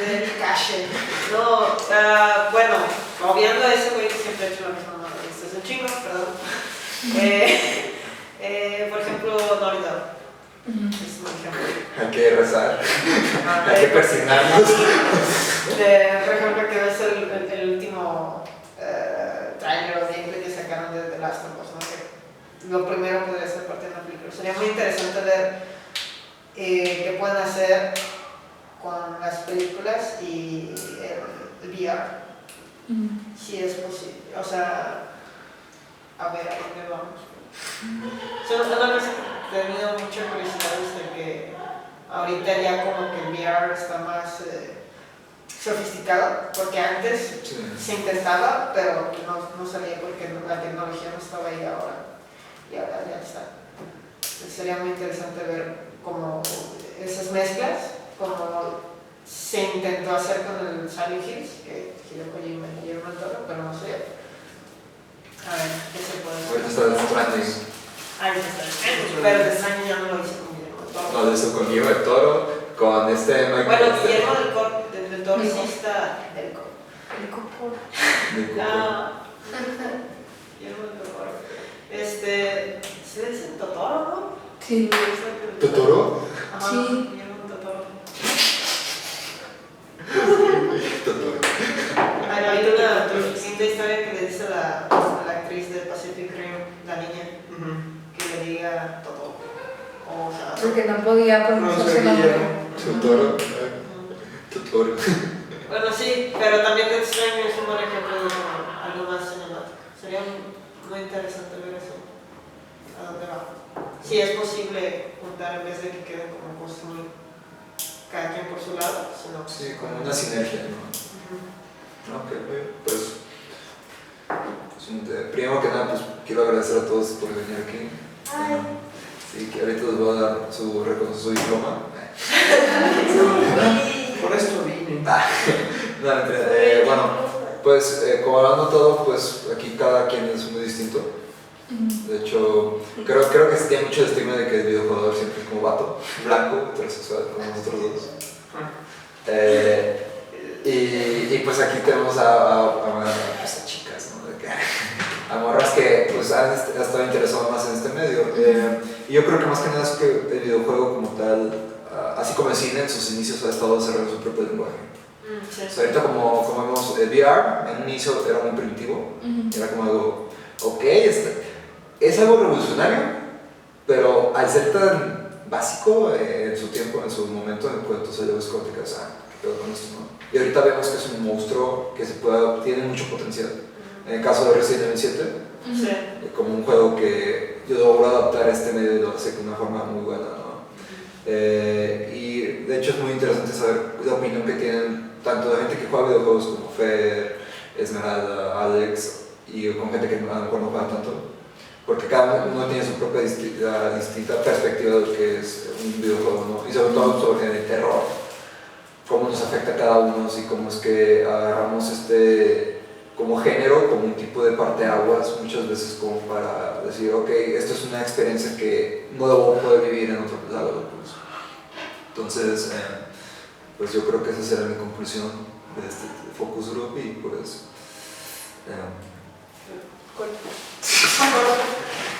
David Cage. No, bueno, obviando a ese güey que siempre ha hecho la misma mamada. Este es un chingo, perdón. Por ejemplo, Naughty Dog. Es un ejemplo. Hay que rezar. Hay que persignarnos. Por ejemplo, que ves el último trailer o gameplay que sacaron de The Last of Us, ¿no? Que lo primero podría ser parte de una película. Sería muy interesante ver qué pueden hacer con las películas y el VR. Si es posible. O sea, a ver a dónde vamos. he tenido mucha curiosidad desde que ahorita ya como que el VR está más sofisticado, porque antes Sí. se intentaba, pero no salía porque la tecnología no estaba ahí ahora, y ahora ya está. Sería muy interesante ver como esas mezclas, como se intentó hacer con el Silent Hills, que Hideo Kojima y Guillermo del Toro, pero no sé. A ver, ¿qué se puede hacer? Ahorita está Death Stranding. Ah, pero de extraño ya no lo hice con Guillermo del Toro. No, de eso con Guillermo del Toro, con este Michael. Bueno, Guillermo del Toro sí está del Coco. de Coco. Ah, Guillermo del Toro. ¿Se dice Totoro, no? Sí. ¿Totoro? Ajá, Sí. Guillermo del Toro. Totoro. Hay una linda historia que le dice a la actriz de Pacific Rim, la niña, que le diga Totoro. O sea, Porque no podía pronunciar su nombre. Totoro. Totoro. bueno, sí, pero también Death Stranding es un buen ejemplo de algo más cinemático. Sería muy interesante ver eso. ¿A dónde va? Si es posible juntar en vez de que queden como cosas muy cada quien por su lado, sino Sí, como una sinergia, ¿no? Ok, pues primero que nada, pues quiero agradecer a todos por venir aquí. Sí, que ahorita les voy a dar su diploma. Por esto vine. No, mentira. Bueno, pues como hablando todo, pues aquí cada quien es muy distinto. De hecho, creo que se tiene mucho el estigma de que el videojugador siempre es como vato, blanco, heterosexual, como nosotros dos. Y pues aquí tenemos a chicas, ¿no? A morras que pues han estado interesadas más en este medio. Y yo creo que más que nada es que el videojuego como tal, así como el cine en sus inicios ha estado desarrollando su propio lenguaje. Sí. O sea, ahorita como vemos el VR, en un inicio era muy primitivo, era como algo, ok, es algo revolucionario, pero al ser tan básico en su tiempo, en su momento, en cuanto salió Scott, que ¿qué pedo con esto, no? Y ahorita vemos que es un monstruo que tiene mucho potencial. En el caso de Resident Evil 7, Sí. como un juego que yo logro adaptar a este medio y lo hace de una forma muy buena, ¿no? Y de hecho es muy interesante saber la opinión que tienen tanto de gente que juega videojuegos como Fer, Esmeralda, Alex, y con gente que a lo mejor no juega tanto, porque cada uno tiene su propia distinta perspectiva de lo que es un videojuego, ¿no? Y sobre todo sobre el terror, cómo nos afecta a cada uno y cómo es que agarramos como género, como un tipo de parteaguas muchas veces como para decir, ok, esto es una experiencia que no debo poder vivir en otro lado. Pues. Entonces, pues yo creo que esa será mi conclusión de este focus group y pues...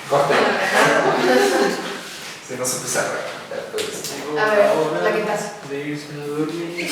Corte. Si no se pisa, pues... A ver, la quitas. De irse a dormir.